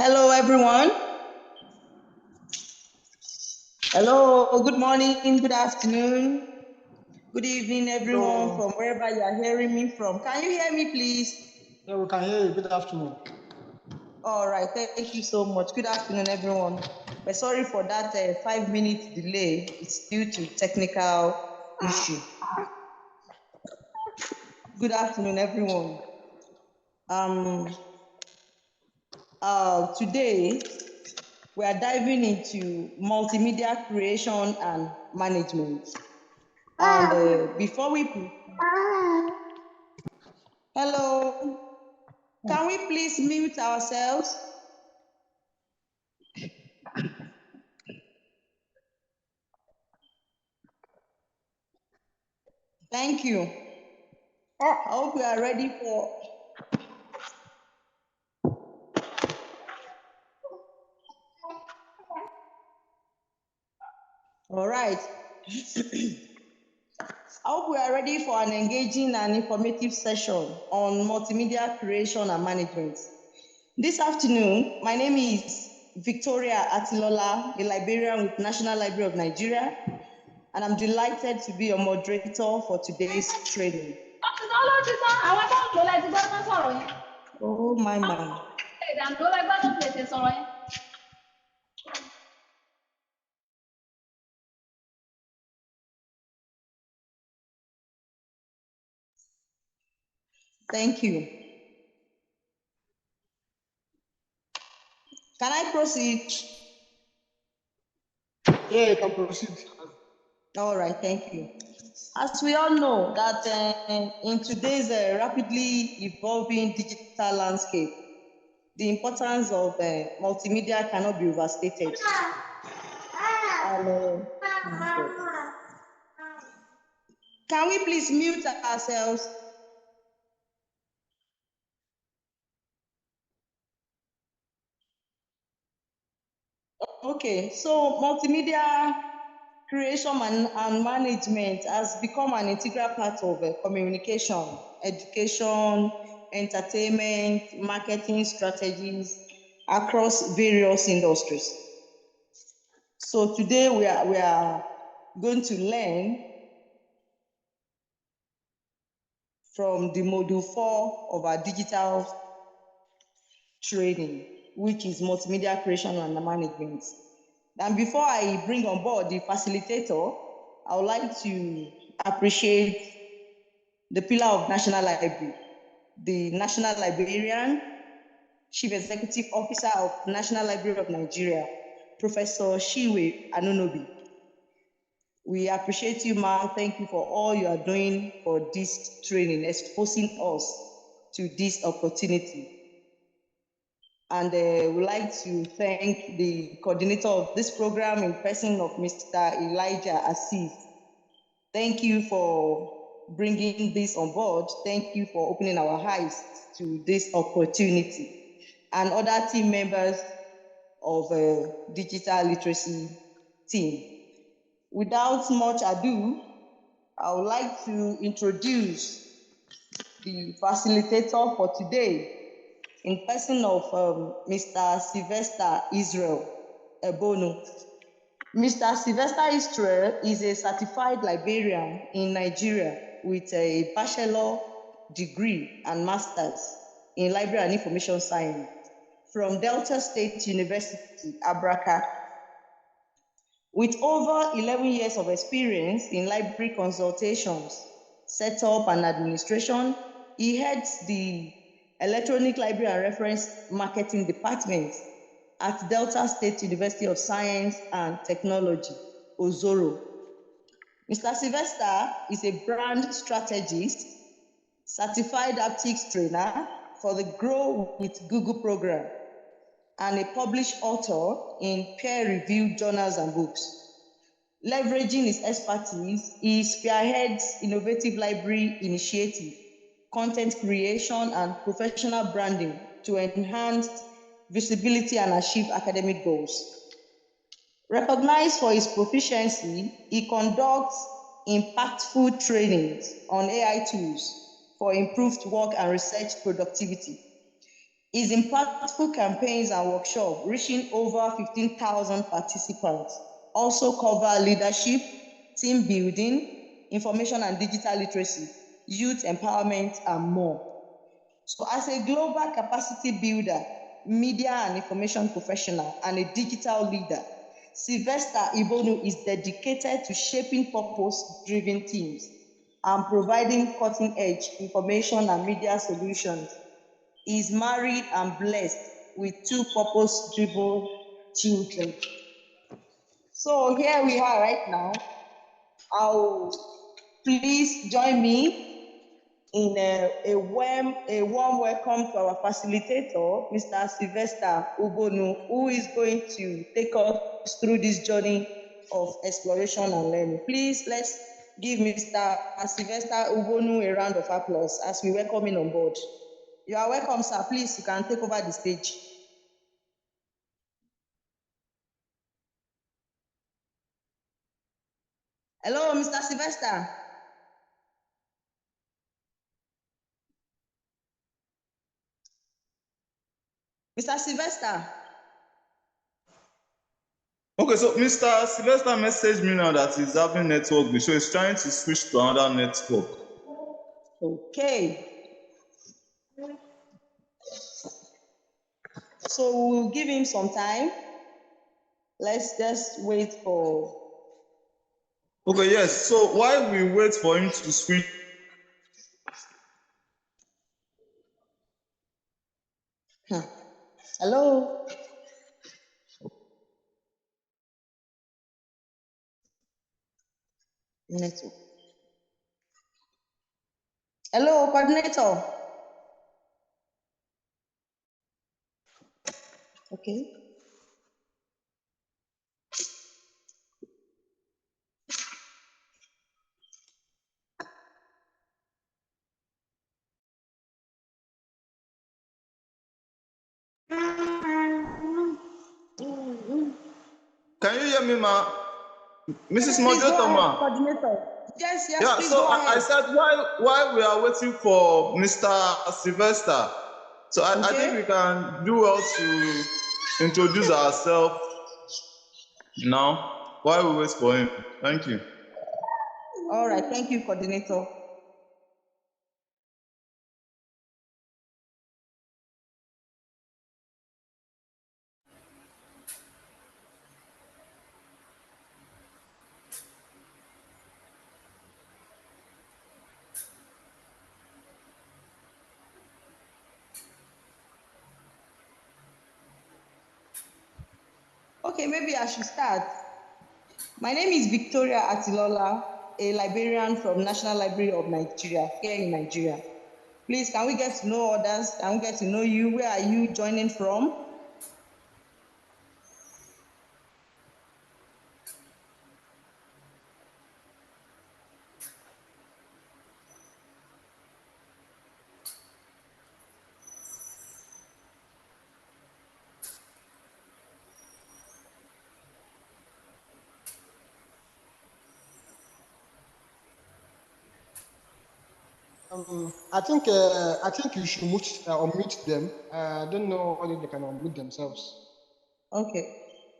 Hello, everyone. Hello, good morning, good afternoon, good evening, everyone, Hello. from wherever you are hearing me from. Can you hear me, please? Yeah, we can hear you. Good afternoon. All right, thank you so much. Good afternoon, everyone. We're sorry for that 5-minute delay. It's due to technical issue. Good afternoon, everyone. Today, we are diving into multimedia creation and management. And before we... Hello, can we please mute ourselves? Thank you. I hope we are ready for... All right. I hope we are ready for an engaging and informative session on multimedia creation and management. This afternoon, my name is Victoria Atilola, a librarian with National Library of Nigeria, and I'm delighted to be your moderator for today's training. Oh, my man. Thank you. Can I proceed? Yeah, you can proceed. All right, thank you. As we all know that in today's rapidly evolving digital landscape, the importance of multimedia cannot be overstated. Can we please mute ourselves? Okay, so multimedia creation and management has become an integral part of communication, education, entertainment, marketing strategies across various industries. So today we are going to learn from the module 4 of our digital training, which is multimedia creation and management. And before I bring on board the facilitator, I would like to appreciate the pillar of National Library, the National Librarian, Chief Executive Officer of National Library of Nigeria, Professor Shiwe Anunobi. We appreciate you, ma'am. Thank you for all you are doing for this training, exposing us to this opportunity. And we'd like to thank the coordinator of this program in person of Mr. Elijah Assis. Thank you for bringing this on board. Thank you for opening our eyes to this opportunity. And other team members of digital literacy team. Without much ado, I would like to introduce the facilitator for today in person of Mr. Sylvester Israel Ebono. Mr. Sylvester Israel is a certified librarian in Nigeria with a bachelor degree and master's in library and information science from Delta State University, Abraka. With over 11 years of experience in library consultations, setup, and administration, he heads the Electronic Library and Reference Marketing Department at Delta State University of Science and Technology, Ozoro. Mr. Sylvester is a brand strategist, certified aptics trainer for the Grow with Google program, and a published author in peer-reviewed journals and books. Leveraging his expertise, he spearheads innovative library initiative, content creation, and professional branding to enhance visibility and achieve academic goals. Recognized for his proficiency, he conducts impactful trainings on AI tools for improved work and research productivity. His impactful campaigns and workshops, reaching over 15,000 participants, also cover leadership, team building, information and digital literacy, youth empowerment, and more. So as a global capacity builder, media and information professional, and a digital leader, Sylvester Ibonu is dedicated to shaping purpose-driven teams and providing cutting-edge information and media solutions. He is married and blessed with 2 purpose-driven children. So here we are right now. Please join me in a warm welcome to our facilitator, Mr. Sylvester Ubonu, who is going to take us through this journey of exploration and learning. Please, let's give Mr. Sylvester Ubonu a round of applause as we welcome him on board. You are welcome, sir. Please, you can take over the stage. Hello, Mr. Sylvester. Mr. Sylvester. Okay, so Mr. Sylvester messaged me now that he's having network issue, so he's trying to switch to another network. Okay. So we'll give him some time. Let's just wait for... Okay, yes. So while we wait for him to switch... Hello? Network. Hello, coordinator. Okay. Can you hear me, ma? Mrs. Please Moderator, go ahead, ma. coordinator. Yes, Yeah, please so go ahead. I said while we are waiting for Mr. Sylvester, so I think we can do well to introduce ourselves now while we wait for him. Thank you. All right, thank you, coordinator. Okay, maybe I should start. My name is Victoria Atilola, a librarian from National Library of Nigeria, here in Nigeria. Please, can we get to know others? Can we get to know you? Where are you joining from? I think you should unmute them. I don't know whether they can unmute themselves. Okay.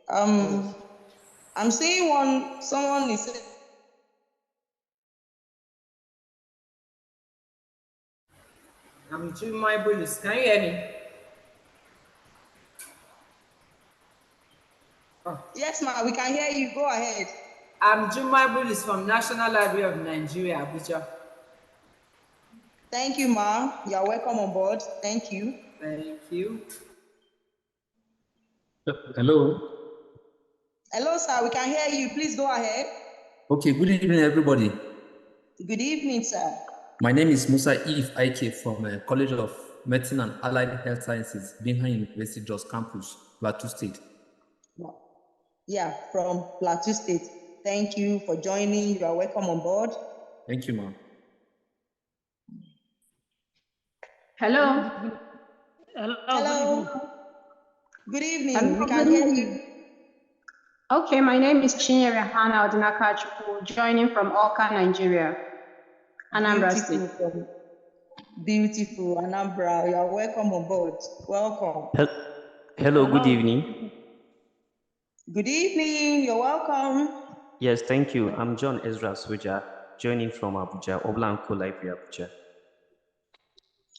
I'm seeing someone is saying. I'm doing my bullies. Can you hear me? Oh. Yes, ma'am, we can hear you. Go ahead. I'm Juma Bullis from National Library of Nigeria, Abuja. Thank you, ma'am. You are welcome on board. Thank you. Thank you. Hello. Hello, sir. We can hear you. Please go ahead. Okay, good evening, everybody. Good evening, sir. My name is Musa Eve Ike from College of Medicine and Allied Health Sciences, Bingham University, Jos Campus, Plateau State. Yeah, from Plateau State. Thank you for joining. You are welcome on board. Thank you, ma'am. Hello. Hello. Good evening. Hello. We can hear you. Okay, my name is Chinyere Hana Odinaka Chukwu, joining from Awka, Nigeria, Anambra State. Beautiful, Anambra. You are welcome on board. Welcome. Hello, good evening. Good evening. You're welcome. Yes, thank you. I'm John Ezra Soja, joining from Abuja, Oblanco Library, Abuja.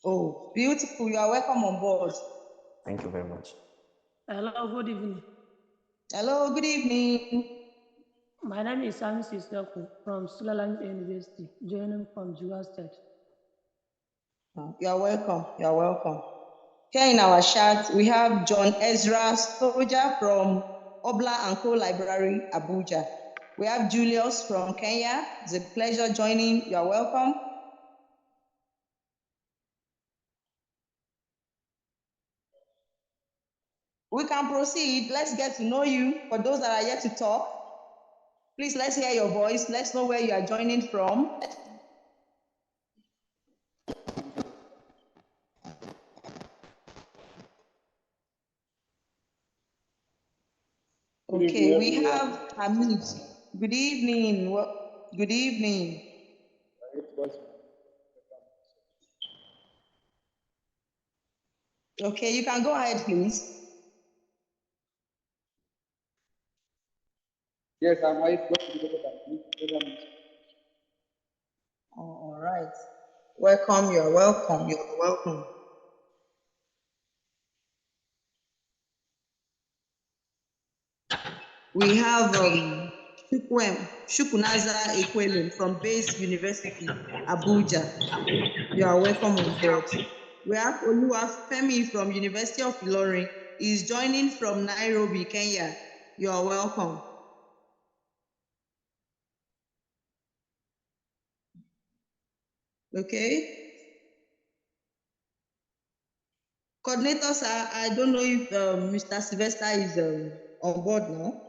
Oh, beautiful. You are welcome on board. Thank you very much. Hello, good evening. Hello, good evening. My name is Sam Sisaku from Sulaland University, joining from Jigawa State. You are welcome. You are welcome. Here in our chat, we have John Ezra Soja from Obla and Co Library, Abuja. We have Julius from Kenya. It's a pleasure joining. You are welcome. We can proceed. Let's get to know you. For those that are yet to talk, please let's hear your voice. Let's know where you are joining from. Okay, we have Hamid. Good evening. Good evening. Okay, you can go ahead, please. Yes, I'm right. All right. Welcome. You are welcome. You are welcome. We have Shukunaza Ekwelum from Base University, Abuja. You are welcome on board. We have Oluwafemi from University of Ilorin. He is joining from Nairobi, Kenya. You are welcome. Okay. Coordinator, sir, I don't know if Mr. Sylvester is on board now.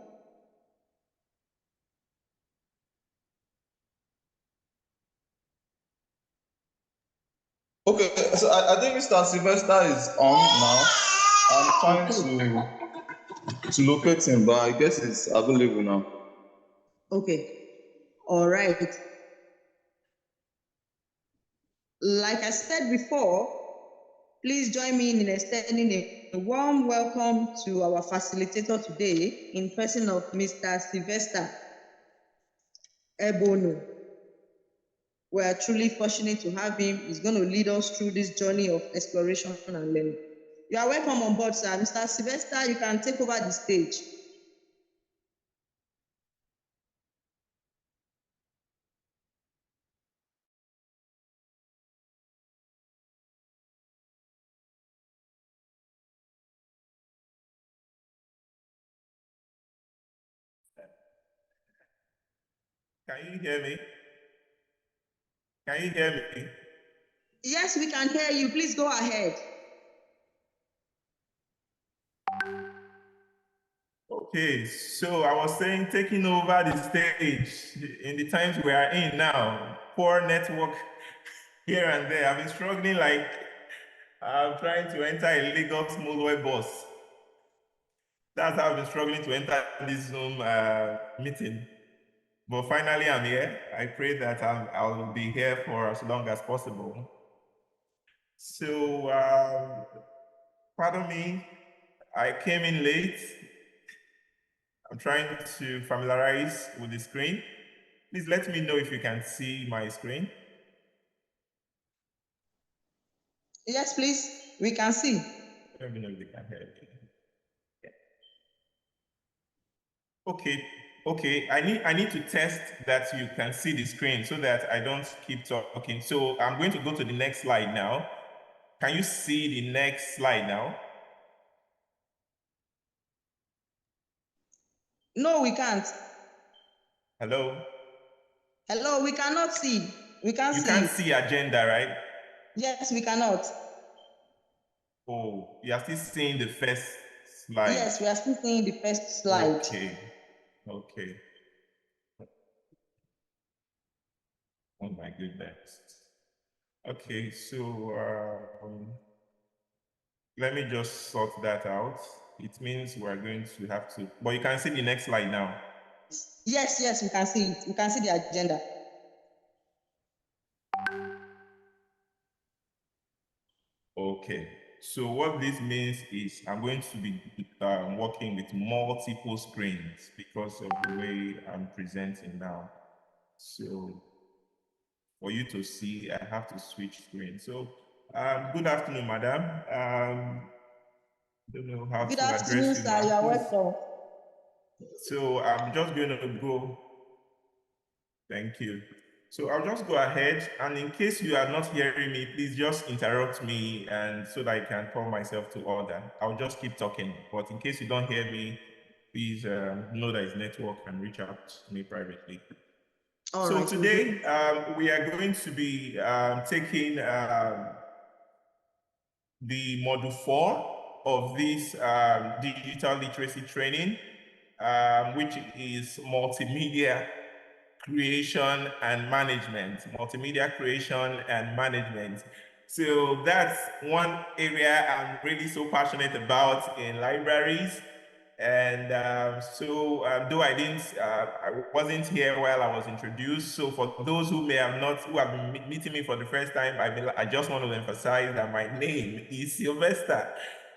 Okay, so I think Mr. Sylvester is on now. I'm trying to locate him, but I guess it's available now. Okay. All right. Like I said before, please join me in extending a warm welcome to our facilitator today in person of Mr. Sylvester Ebono. We are truly fortunate to have him. He's going to lead us through this journey of exploration and learning. You are welcome on board, sir. Mr. Sylvester, you can take over the stage. Can you hear me? Can you hear me? Yes, we can hear you. Please go ahead. Okay, so I was saying taking over the stage in the times we are in now, poor network here and there. I've been struggling like I'm trying to enter a Lagos Motorway bus. That's how I've been struggling to enter this Zoom meeting. But finally I'm here. I pray that I'll be here for as long as possible. So, pardon me, I came in late. I'm trying to familiarize with the screen. Please let me know if you can see my screen. Yes, please. We can see. Let me know if you can hear me. Okay. I need to test that you can see the screen so that I don't keep talking. So I'm going to go to the next slide now. Can you see the next slide now? No, we can't. Hello? Hello, we cannot see. We can't see. You can't see agenda, right? Yes, we cannot. Oh, you are still seeing the first slide. Yes, we are still seeing the first slide. Okay. Oh my goodness. Okay, so let me just sort that out. It means we're going to have to, but you can see the next slide now. Yes, we can see it. We can see the agenda. Okay. So what this means is I'm going to be working with multiple screens because of the way I'm presenting now. So for you to see, I have to switch screens. So good afternoon, madam. Don't know how Good to afternoon, address you, sir. You are ma'am. welcome. So I'm just going to go. Thank you. So I'll just go ahead, and in case you are not hearing me, please just interrupt me, and so that I can call myself to order. I'll just keep talking, but in case you don't hear me, please know that it's network and reach out to me privately. All so right, today we are going to be taking the module 4 of this digital literacy training, which is multimedia creation and management, multimedia creation and management. So that's one area I'm really so passionate about in libraries. And though I wasn't here while I was introduced. So for those who have been meeting me for the first time, I just want to emphasize that my name is Sylvester.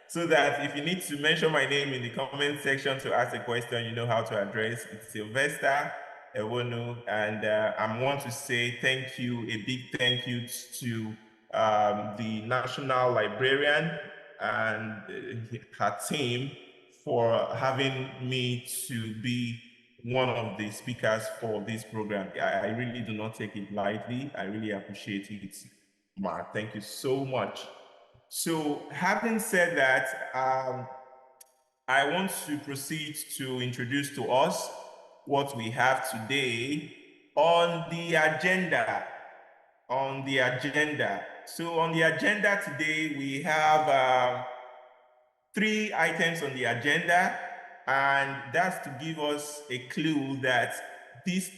So that if you need to mention my name in the comment section to ask a question, you know how to address it. Sylvester Ewonu, and I want to say thank you, a big thank you to the National Librarian and her team for having me to be one of the speakers for this program. I really do not take it lightly. I really appreciate it, Mark. Thank you so much. So having said that, I want to proceed to introduce to us what we have today on the agenda. So on the agenda today, we have 3 items on the agenda, and that's to give us a clue that this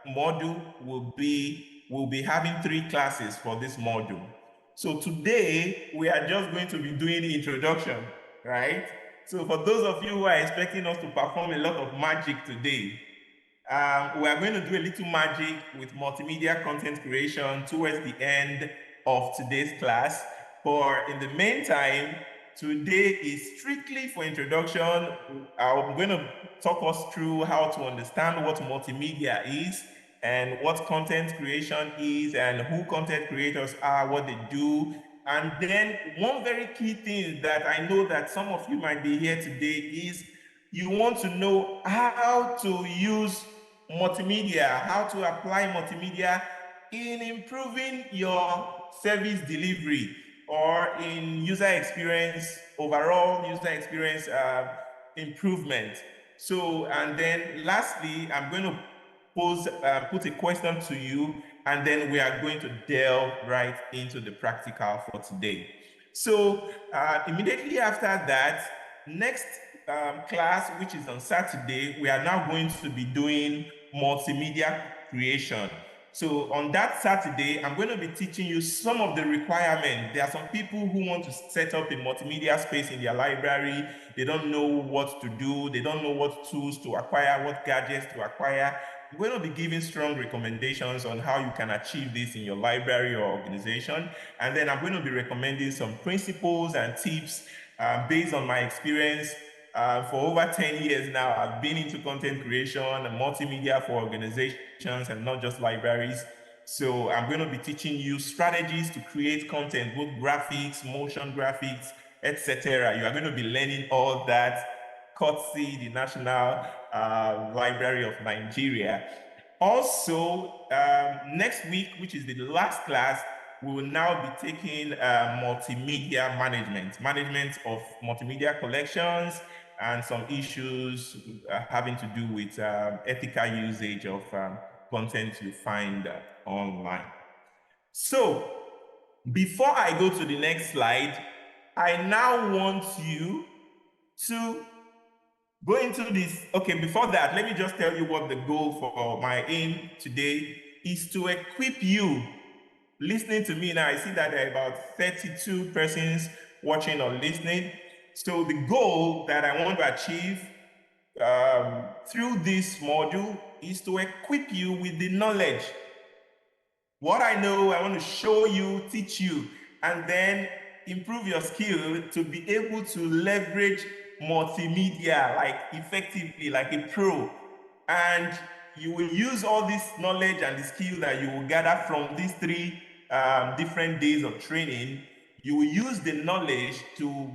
module will be having 3 classes for this module. So today, we are just going to be doing the introduction, right? So for those of you who are expecting us to perform a lot of magic today, we are going to do a little magic with multimedia content creation towards the end of today's class. But in the meantime, today is strictly for introduction. I'm going to talk us through how to understand what multimedia is and what content creation is and who content creators are, what they do. And then one very key thing that I know that some of you might be here today is you want to know how to use multimedia, how to apply multimedia in improving your service delivery or in user experience, overall user experience improvement. So, and then lastly, I'm going to put a question to you, and then we are going to delve right into the practical for today. So immediately after that, next class, which is on Saturday, we are now going to be doing multimedia creation. So on that Saturday, I'm going to be teaching you some of the requirements. There are some people who want to set up a multimedia space in their library. They don't know what to do. They don't know what tools to acquire, what gadgets to acquire. I'm going to be giving strong recommendations on how you can achieve this in your library or organization. And then I'm going to be recommending some principles and tips based on my experience. For over 10 years now, I've been into content creation and multimedia for organizations and not just libraries. So I'm going to be teaching you strategies to create content, both graphics, motion graphics, etc. You are going to be learning all that courtesy the National Library of Nigeria. Also, next week, which is the last class, we will now be taking multimedia management of multimedia collections and some issues having to do with ethical usage of content you find online. So, before I go to the next slide, I now want you to go into this. Okay, before that, let me just tell you what the goal for my aim today is: to equip you. Listening to me now, I see that there are about 32 persons watching or listening. So the goal that I want to achieve through this module is to equip you with the knowledge. What I know, I want to show you, teach you, and then improve your skill to be able to leverage multimedia like effectively, like a pro. And you will use all this knowledge and the skill that you will gather from these three different days of training. You will use the knowledge to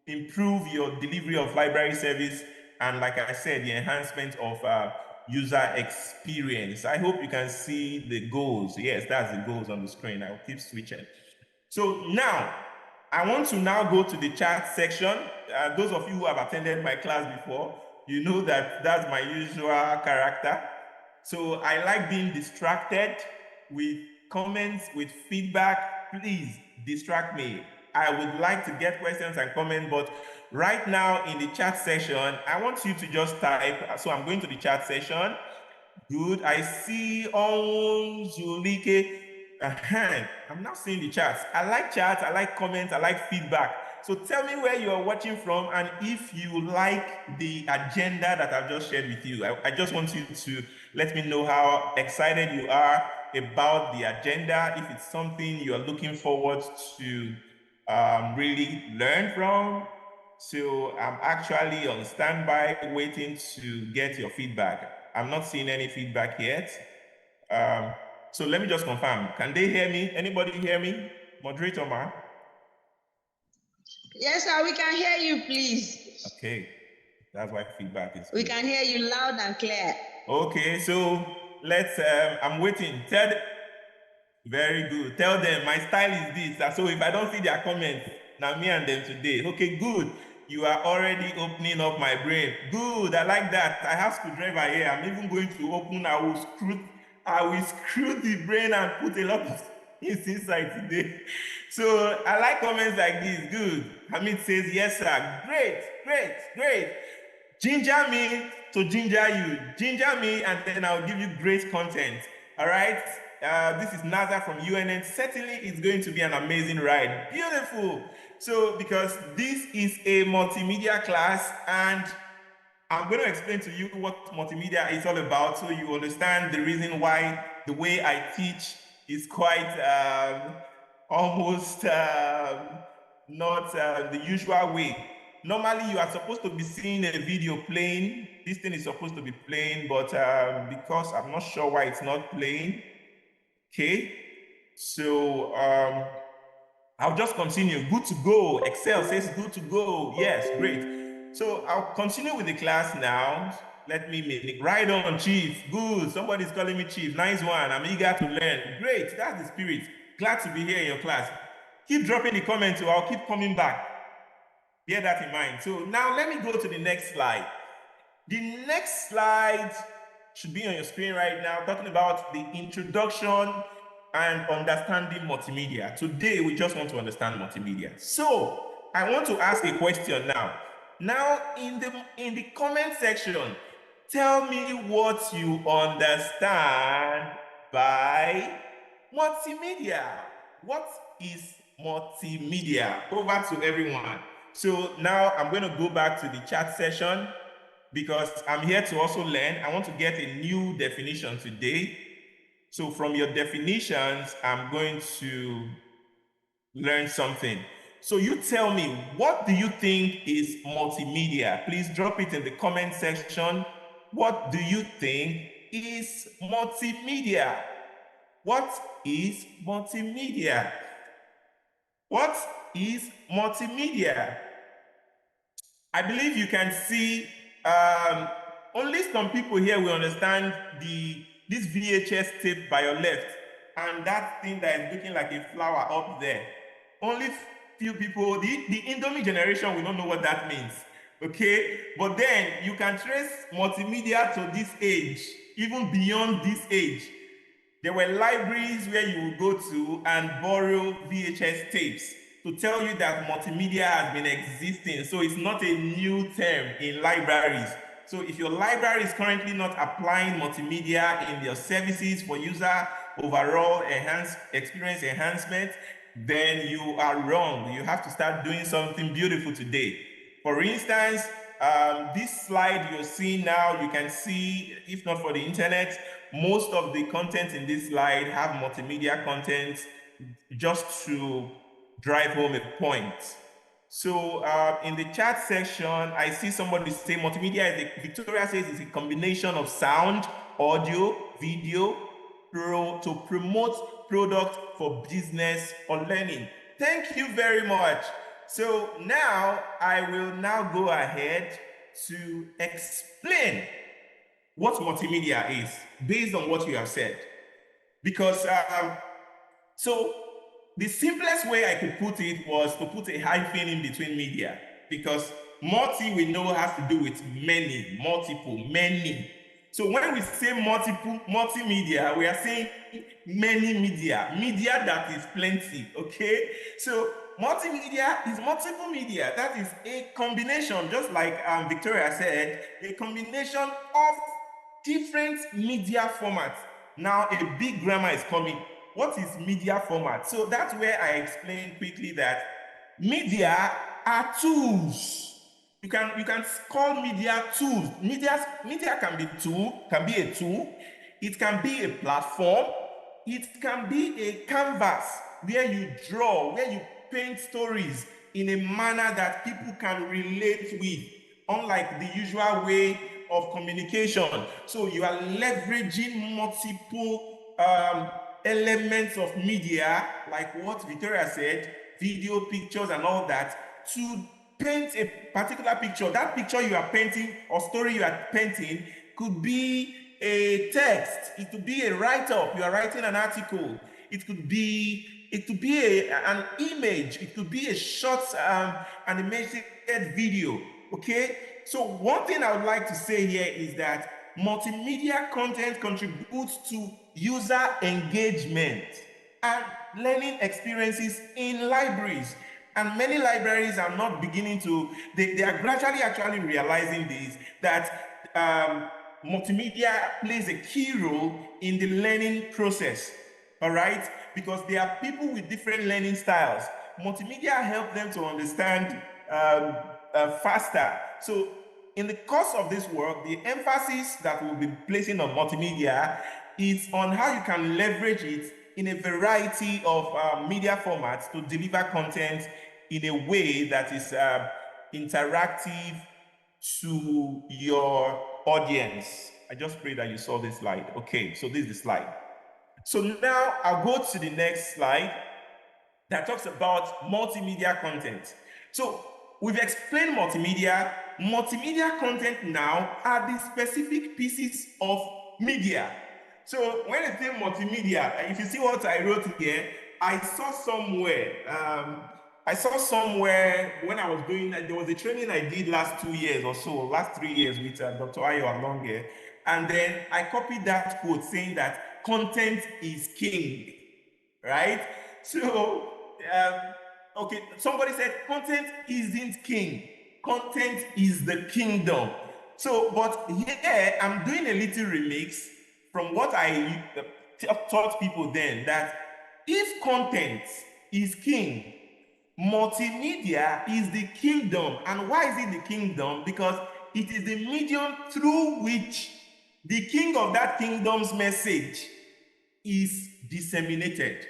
improve your delivery of library service and, like I said, the enhancement of user experience. I hope you can see the goals. Yes, that's the goals on the screen. I'll keep switching. So now, I want to now go to the chat section. Those of you who have attended my class before, you know that that's my usual character. So I like being distracted with comments, with feedback. Please distract me. I would like to get questions and comments, but right now in the chat session, I want you to just type. So I'm going to the chat session. Good. I see Zulike. I'm now seeing the chats. I like chats, I like comments, I like feedback. So tell me where you are watching from and if you like the agenda that I've just shared with you. I just want you to let me know how excited you are about the agenda, if it's something you are looking forward to really learn from. So I'm actually on standby waiting to get your feedback. I'm not seeing any feedback yet. So let me just confirm. Can they hear me? Anybody hear me? Moderator, ma? Yes, sir, we can hear you, please. Okay, that's why feedback is We good. can hear you loud and clear. Okay, so let's, I'm waiting. Very good. Tell them my style is this. So if I don't see their comments, now me and them today. Okay, good. You are already opening up my brain. Good, I like that. I have screwdriver here. I'm even going to open, I will screw the brain and put a lot of things inside today. So I like comments like this. Good. Hamid says, yes, sir. Great, great, great. Ginger me to ginger you. Ginger me and then I'll give you great content. All right? This is Naza from UNN. Certainly it's going to be an amazing ride. Beautiful. So because this is a multimedia class and I'm going to explain to you what multimedia is all about so you understand the reason why the way I teach is quite almost not the usual way. Normally, you are supposed to be seeing a video playing. This thing is supposed to be playing, but because I'm not sure why it's not playing. Okay, so I'll just continue. Good to go. Excel says good to go. Yes, great. So I'll continue with the class now. Let me make right on, Chief. Good. Somebody's calling me Chief. Nice one. I'm eager to learn. Great. That's the spirit. Glad to be here in your class. Keep dropping the comments, so I'll keep coming back. Bear that in mind. So now let me go to the next slide. The next slide should be on your screen right now, talking about the introduction and understanding multimedia. Today, we just want to understand multimedia. So I want to ask a question now. Now, in the comment section, tell me what you understand by multimedia. What is multimedia? Over to everyone. So now I'm going to go back to the chat session because I'm here to also learn. I want to get a new definition today. So from your definitions, I'm going to learn something. So you tell me, what do you think is multimedia? Please drop it in the comment section. What do you think is multimedia? What is multimedia? What is multimedia? I believe you can see only some people here will understand this VHS tape by your left and that thing that is looking like a flower up there. Only few people, the Indomie generation will not know what that means, okay? But then you can trace multimedia to this age, even beyond this age. There were libraries where you would go to and borrow VHS tapes to tell you that multimedia has been existing. So it's not a new term in libraries. So if your library is currently not applying multimedia in your services for user overall experience enhancement, then you are wrong. You have to start doing something beautiful today. For instance, this slide you're seeing now, you can see, if not for the internet, most of the content in this slide have multimedia content just to drive home a point. So in the chat section, I see somebody say multimedia, Victoria says it's a combination of sound, audio, video, to promote product for business or learning. Thank you very much. So now I will now go ahead to explain what multimedia is based on what you have said. Because so the simplest way I could put it was to put a hyphen in between media, because multi we know has to do with many, multiple, many. So when we say multimedia, we are saying many media that is plenty, okay? So multimedia is multiple media. That is a combination, just like Victoria said, a combination of different media formats. Now a big grammar is coming. What is media format? So that's where I explain quickly that media are tools. You can call media tools. Media can be a tool. It can be a platform. It can be a canvas where you draw, where you paint stories in a manner that people can relate with, unlike the usual way of communication. So you are leveraging multiple elements of media, like what Victoria said, video, pictures, and all that, to paint a particular picture. That picture you are painting or story you are painting could be a text, it could be a write-up, you are writing an article, it could be an image, it could be a short animated video, okay? So one thing I would like to say here is that multimedia content contributes to user engagement and learning experiences in libraries. And many libraries are not beginning to, they are gradually actually realizing this, that multimedia plays a key role in the learning process, all right? Because there are people with different learning styles. Multimedia helps them to understand faster. So in the course of this work, the emphasis that we'll be placing on multimedia is on how you can leverage it in a variety of media formats to deliver content in a way that is interactive to your audience. I just pray that you saw this slide. Okay, so this is the slide. So now I'll go to the next slide that talks about multimedia content. So we've explained multimedia. Multimedia content now are the specific pieces of media. So when I say multimedia, if you see what I wrote here, I saw somewhere when I was doing, there was a training I did last 2 years or so, last 3 years with Dr. Ayo Alonge. And then I copied that quote saying that content is king, right? So, okay, somebody said content isn't king, content is the kingdom. So, but here I'm doing a little remix from what I taught people then, that if content is king, multimedia is the kingdom. And why is it the kingdom? Because it is the medium through which the king of that kingdom's message is disseminated.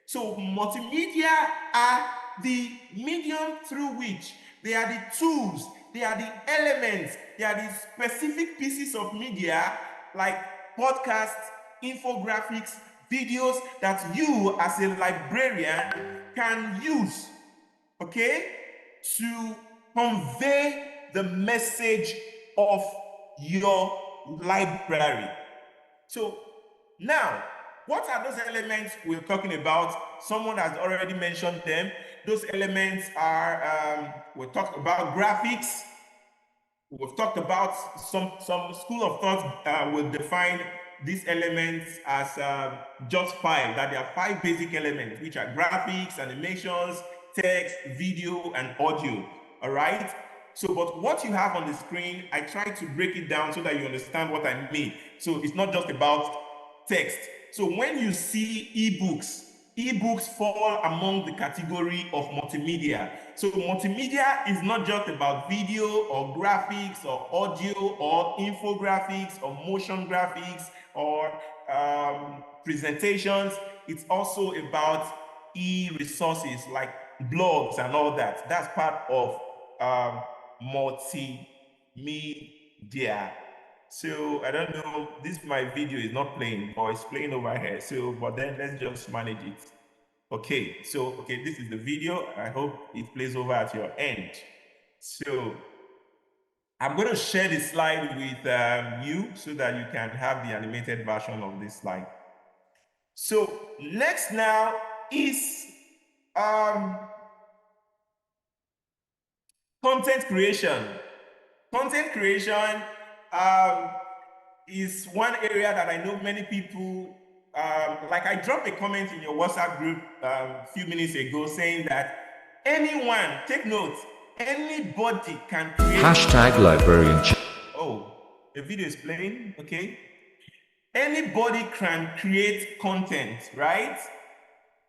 So multimedia are the medium through which, they are the tools, they are the elements, they are the specific pieces of media like podcasts, infographics, videos that you as a librarian can use, okay, to convey the message of your library. So now, what are those elements we're talking about? Someone has already mentioned them. Those elements are, we talked about graphics. We've talked about some school of thought will define these elements as just 5, that there are 5 basic elements, which are graphics, animations, text, video, and audio, all right? So, but what you have on the screen, I try to break it down so that you understand what I mean. So it's not just about text. So when you see ebooks fall among the category of multimedia. So multimedia is not just about video or graphics or audio or infographics or motion graphics or presentations. It's also about e-resources like blogs and all that. That's part of multimedia. So I don't know, my video is not playing, or it's playing over here. So, but then let's just manage it. Okay, so, okay, this is the video. I hope it plays over at your end. So I'm going to share the slide with you so that you can have the animated version of this slide. So next now is content creation. Content creation is one area that I know many people, like I dropped a comment in your WhatsApp group a few minutes ago saying that anyone, take note, anybody can create. #librarian. Oh, the video is playing, okay. Anybody can create content, right?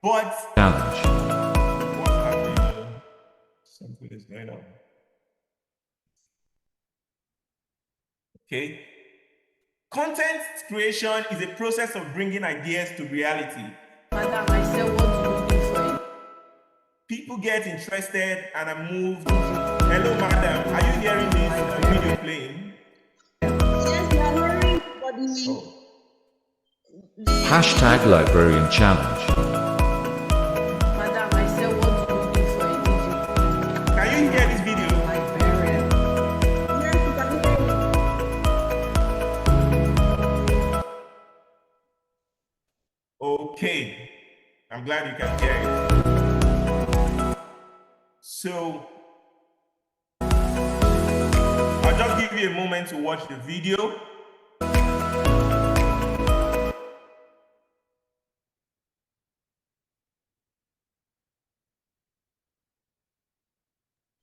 But Challenge. what's happening? Something is going on. Okay. Content creation is a process of bringing ideas to reality. Madam, I said, what do you do for it? People get interested and are moved. Hello, madam. Are you hearing this video playing? Yes, we are hearing, but #librarian challenge. Madam, I said, what do you do for it? Can you hear this video? Librarian. Yes, we can hear you. Okay. I'm glad you can hear it. So I'll just give you a moment to watch the video.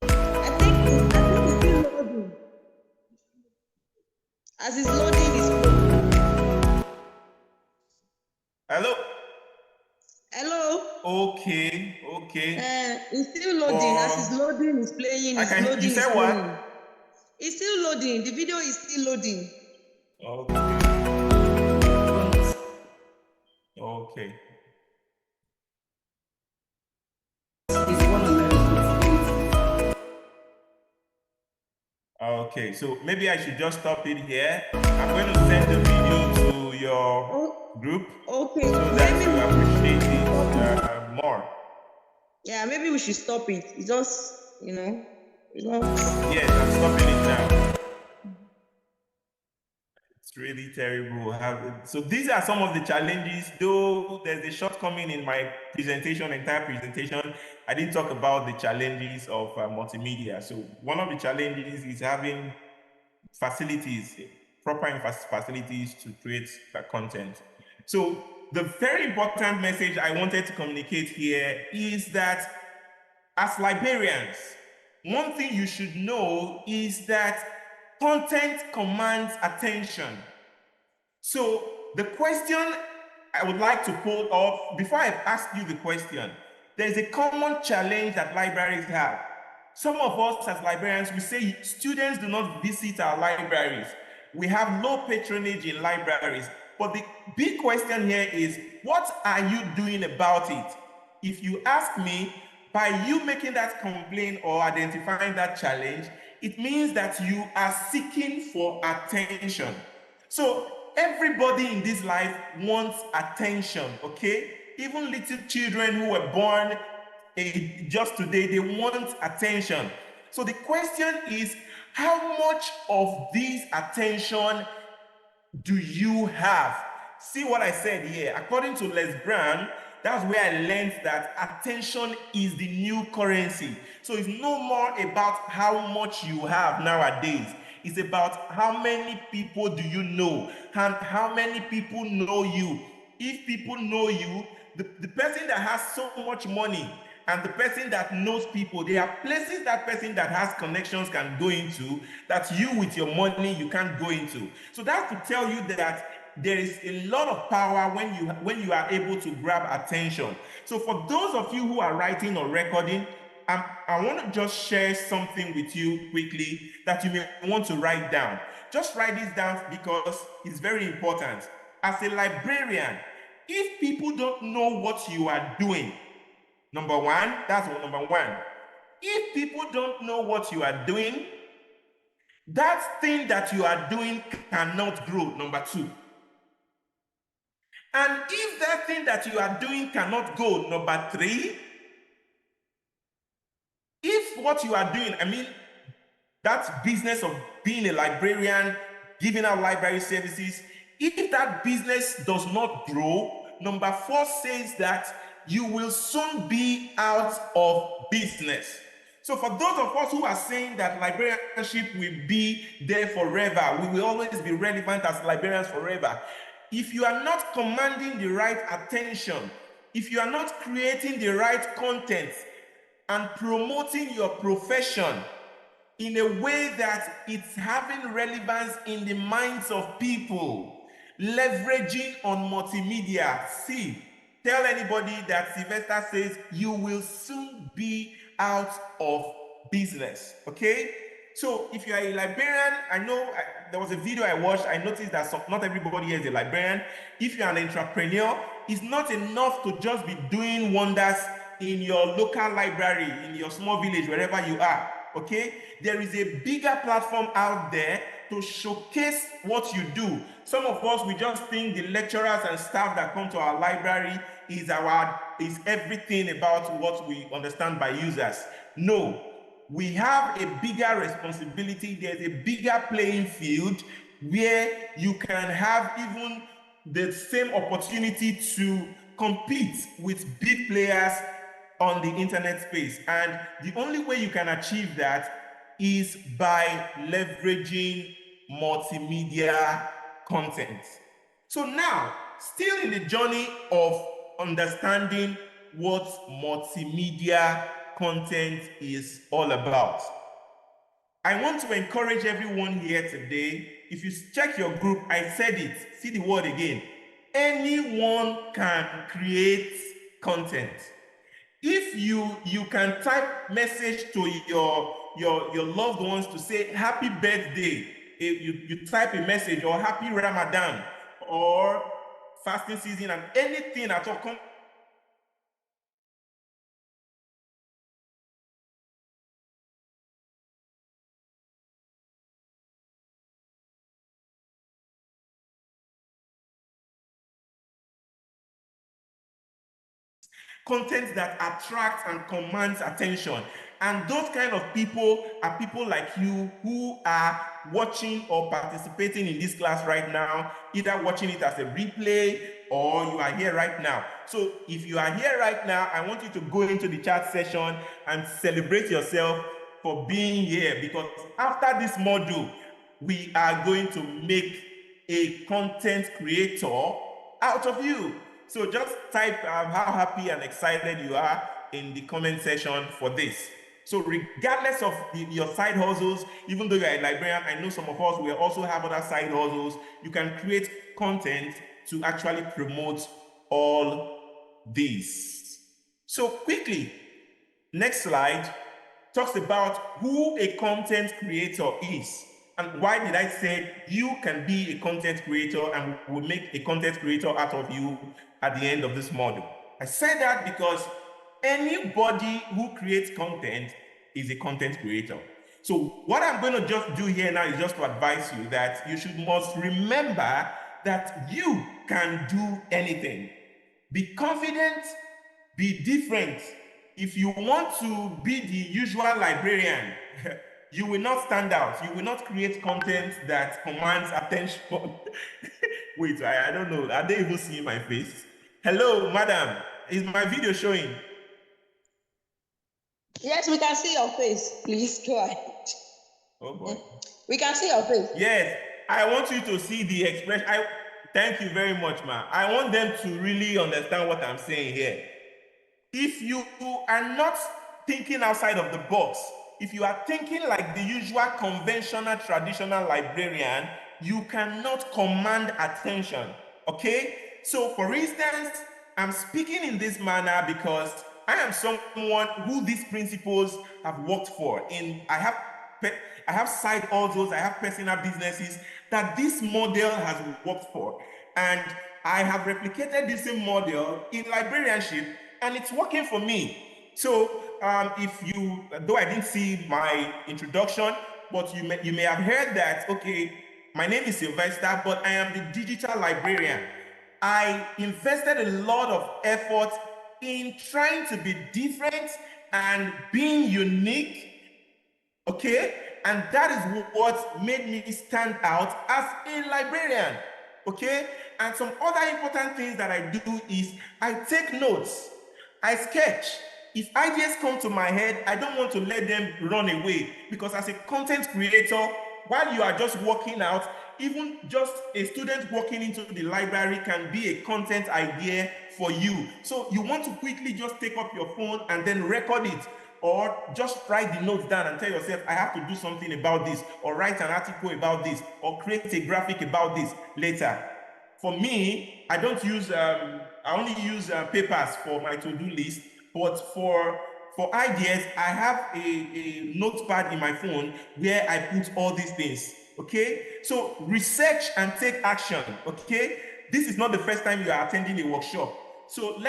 I think it's still loading. As it's loading, it's loading. Hello? Hello? Okay. It's still loading. As it's loading, it's playing, it's loading, you said it's what? playing. It's still loading. The video is still loading. Okay. Okay, so maybe I should just stop it here. I'm going to send the video to your group. Okay. So that you appreciate it more. Yeah, maybe we should stop it. It's just, it's not. Yes, I'm stopping it now. It's really terrible. So these are some of the challenges, though there's a shortcoming in my entire presentation. I didn't talk about the challenges of multimedia. So one of the challenges is having facilities, proper facilities to create that content. So the very important message I wanted to communicate here is that as librarians, one thing you should know is that content commands attention. So the question I would like to pull off, before I ask you the question, there's a common challenge that libraries have. Some of us as librarians, we say students do not visit our libraries. We have low patronage in libraries. But the big question here is, what are you doing about it? If you ask me, by you making that complaint or identifying that challenge, it means that you are seeking for attention. So everybody in this life wants attention, okay? Even little children who were born just today, they want attention. So the question is, how much of this attention do you have? See what I said here. According to Les Brown, that's where I learned that attention is the new currency. So it's no more about how much you have nowadays. It's about how many people do you know, and how many people know you. If people know you, the person that has so much money and the person that knows people, there are places that person that has connections can go into that you with your money you can't go into. So that's to tell you that there is a lot of power when you are able to grab attention. So for those of you who are writing or recording, I want to just share something with you quickly that you may want to write down. Just write this down because it's very important. As a librarian, if people don't know what you are doing, Number one, that's number one. If people don't know what you are doing, that thing that you are doing cannot grow. Number two. And if that thing that you are doing cannot go, number three, if what you are doing, I mean, that business of being a librarian, giving out library services, if that business does not grow, number four says that you will soon be out of business. So for those of us who are saying that librarianship will be there forever, we will always be relevant as librarians forever, if you are not commanding the right attention, if you are not creating the right content and promoting your profession in a way that it's having relevance in the minds of people, leveraging on multimedia. See, tell anybody that Sylvester says you will soon be out of business, okay? So if you are a librarian, I know there was a video I watched, I noticed that not everybody here is a librarian. If you're an entrepreneur, it's not enough to just be doing wonders in your local library, in your small village, wherever you are, okay? There is a bigger platform out there to showcase what you do. Some of us, we just think the lecturers and staff that come to our library is everything about what we understand by users. No, we have a bigger responsibility. There's a bigger playing field where you can have even the same opportunity to compete with big players on the internet space. And the only way you can achieve that is by leveraging multimedia content. So now, still in the journey of understanding what multimedia content is all about, I want to encourage everyone here today. If you check your group, I said it, see the word again. Anyone can create content. If you can type message to your loved ones to say happy birthday, if you type a message, or happy Ramadan, or fasting season, and anything at all, content that attracts and commands attention. And those kind of people are people like you who are watching or participating in this class right now, either watching it as a replay or you are here right now. So if you are here right now, I want you to go into the chat session and celebrate yourself for being here, because after this module, we are going to make a content creator out of you. So just type how happy and excited you are in the comment section for this. So regardless of your side hustles, even though you're a librarian, I know some of us will also have other side hustles, you can create content to actually promote all these. So quickly, next slide talks about who a content creator is. And why did I say you can be a content creator, and we'll make a content creator out of you at the end of this module? I said that because anybody who creates content is a content creator. So what I'm going to just do here now is just to advise you that you must remember that you can do anything. Be confident, be different. If you want to be the usual librarian, you will not stand out. You will not create content that commands attention. Wait, I don't know. Are they even seeing my face? Hello, madam. Is my video showing? Yes, we can see your face. Please go ahead. Oh boy. We can see your face. Yes, I want you to see the expression. Thank you very much, ma. I want them to really understand what I'm saying here. If you are not thinking outside of the box, if you are thinking like the usual conventional, traditional librarian, you cannot command attention, okay? So for instance, I'm speaking in this manner because I am someone who these principles have worked for. I have side hustles, I have personal businesses that this model has worked for. And I have replicated this same model in librarianship, and it's working for me. So though I didn't see my introduction, but you may have heard that, okay, my name is Sylvester, but I am the digital librarian. I invested a lot of effort in trying to be different and being unique, okay? And that is what made me stand out as a librarian, okay? And some other important things that I do is I take notes, I sketch. If ideas come to my head, I don't want to let them run away, because as a content creator, while you are just working out, even just a student walking into the library can be a content idea for you. So you want to quickly just take up your phone and then record it, or just write the notes down and tell yourself, I have to do something about this, or write an article about this, or create a graphic about this later. For me, I don't use, I only use papers for my to-do list, but for ideas, I have a notepad in my phone where I put all these things, okay? So research and take action, okay? This is not the first time you are attending a workshop. So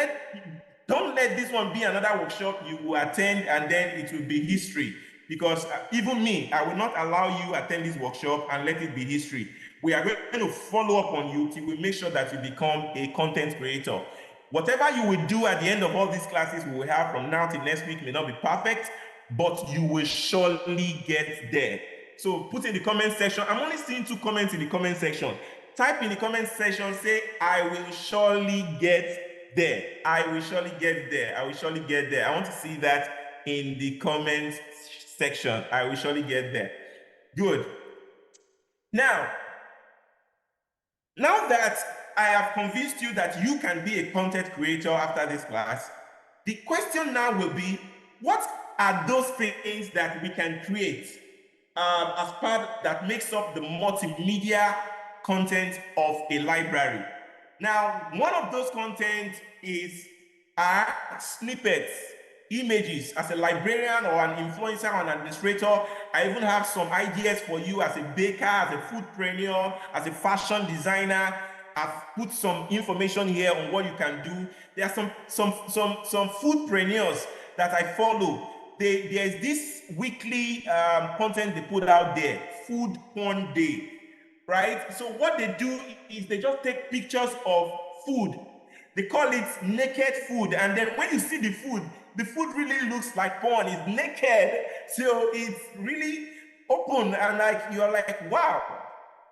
don't let this one be another workshop you will attend and then it will be history. Because even me, I will not allow you attend this workshop and let it be history. We are going to follow up on you till we make sure that you become a content creator. Whatever you will do at the end of all these classes we will have from now till next week may not be perfect, but you will surely get there. So put in the comment section. I'm only seeing 2 comments in the comment section. Type in the comment section, say, I will surely get there. I will surely get there. I will surely get there. I want to see that in the comment section. I will surely get there. Good. Now that I have convinced you that you can be a content creator after this class, the question now will be, what are those things that we can create as part that makes up the multimedia content of a library? Now, one of those content is art snippets, images. As a librarian or an influencer or an administrator, I even have some ideas for you as a baker, as a foodpreneur, as a fashion designer. I've put some information here on what you can do. There are some foodpreneurs that I follow. There's this weekly content they put out there, Food Porn Day, right? So what they do is they just take pictures of food. They call it naked food. And then when you see the food really looks like porn. It's naked. So it's really open. And you're like, wow,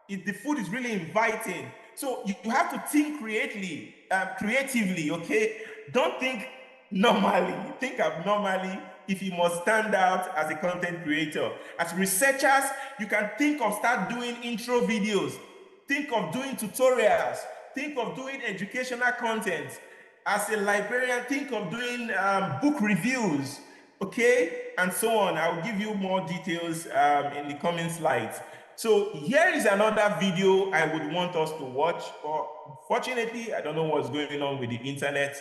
the food is really inviting. So you have to think creatively, okay? Don't think normally. Think abnormally if you must stand out as a content creator. As researchers, you can think of start doing intro videos. Think of doing tutorials. Think of doing educational content. As a librarian, think of doing book reviews, okay? And so on. I'll give you more details in the coming slides. So here is another video I would want us to watch. Fortunately, I don't know what's going on with the internet.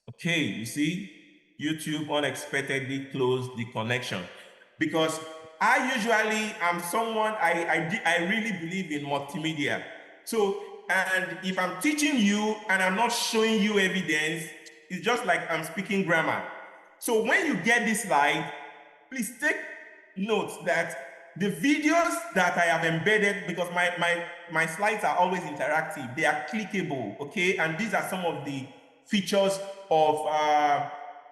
Okay, you see, YouTube unexpectedly closed the connection, because I usually am someone, I really believe in multimedia. So, and if I'm teaching you and I'm not showing you evidence, it's just like I'm speaking grammar. So when you get this slide, please take note that the videos that I have embedded, because my slides are always interactive, they are clickable, okay? And these are some of the features of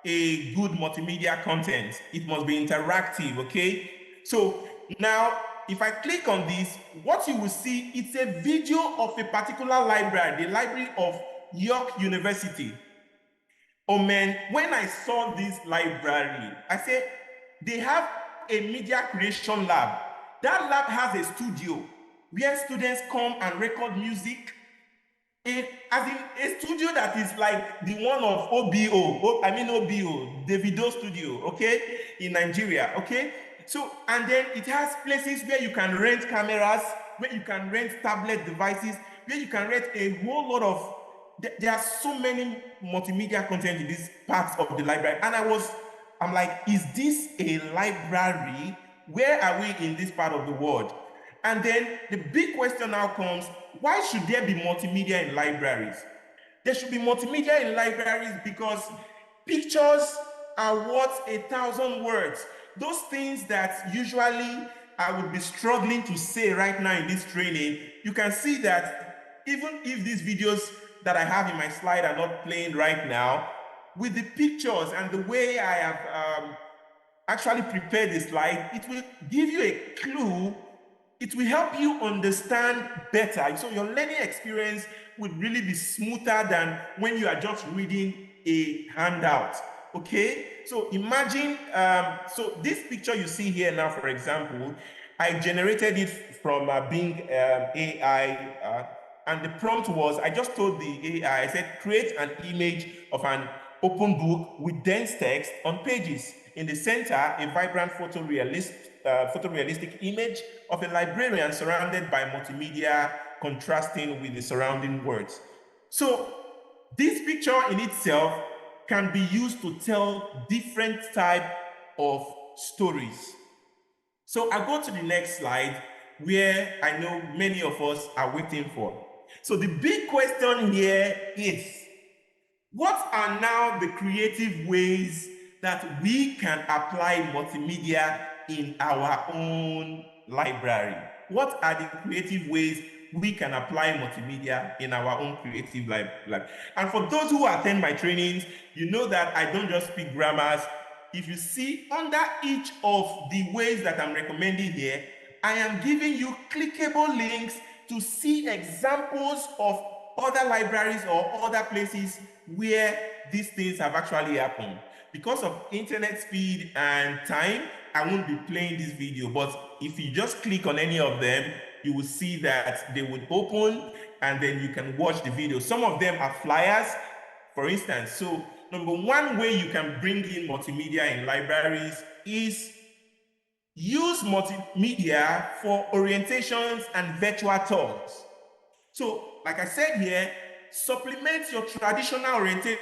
a good multimedia content. It must be interactive, okay? So now, if I click on this, what you will see, it's a video of a particular library, the Library of York University. Oh man, when I saw this library, I said, they have a media creation lab. That lab has a studio where students come and record music. As in a studio that is like the one of OBO, Davido Studio, okay, in Nigeria, okay? So, and then it has places where you can rent cameras, where you can rent tablet devices, where you can rent a whole lot of, there are so many multimedia content in these parts of the library. And I'm like, is this a library? Where are we in this part of the world? And then the big question now comes, why should there be multimedia in libraries? There should be multimedia in libraries because pictures are worth 1,000 words. Those things that usually I would be struggling to say right now in this training, you can see that even if these videos that I have in my slide are not playing right now, with the pictures and the way I have actually prepared the slide, it will give you a clue. It will help you understand better. So your learning experience would really be smoother than when you are just reading a handout. Okay, so imagine, so this picture you see here now, for example, I generated it from Bing AI, and the prompt was, I just told the AI, I said, create an image of an open book with dense text on pages. In the center, a vibrant photorealistic image of a librarian surrounded by multimedia contrasting with the surrounding words. So this picture in itself can be used to tell different type of stories. So I go to the next slide where I know many of us are waiting for. So the big question here is, what are now the creative ways that we can apply multimedia in our own library? What are the creative ways we can apply multimedia in our own creative library? And for those who attend my trainings, you know that I don't just speak grammars. If you see under each of the ways that I'm recommending here, I am giving you clickable links to see examples of other libraries or other places where these things have actually happened. Because of internet speed and time, I won't be playing this video, but if you just click on any of them, you will see that they would open and then you can watch the video. Some of them are flyers, for instance. So number one way you can bring in multimedia in libraries is use multimedia for orientations and virtual tours. So, like I said here, supplement your traditional orientation.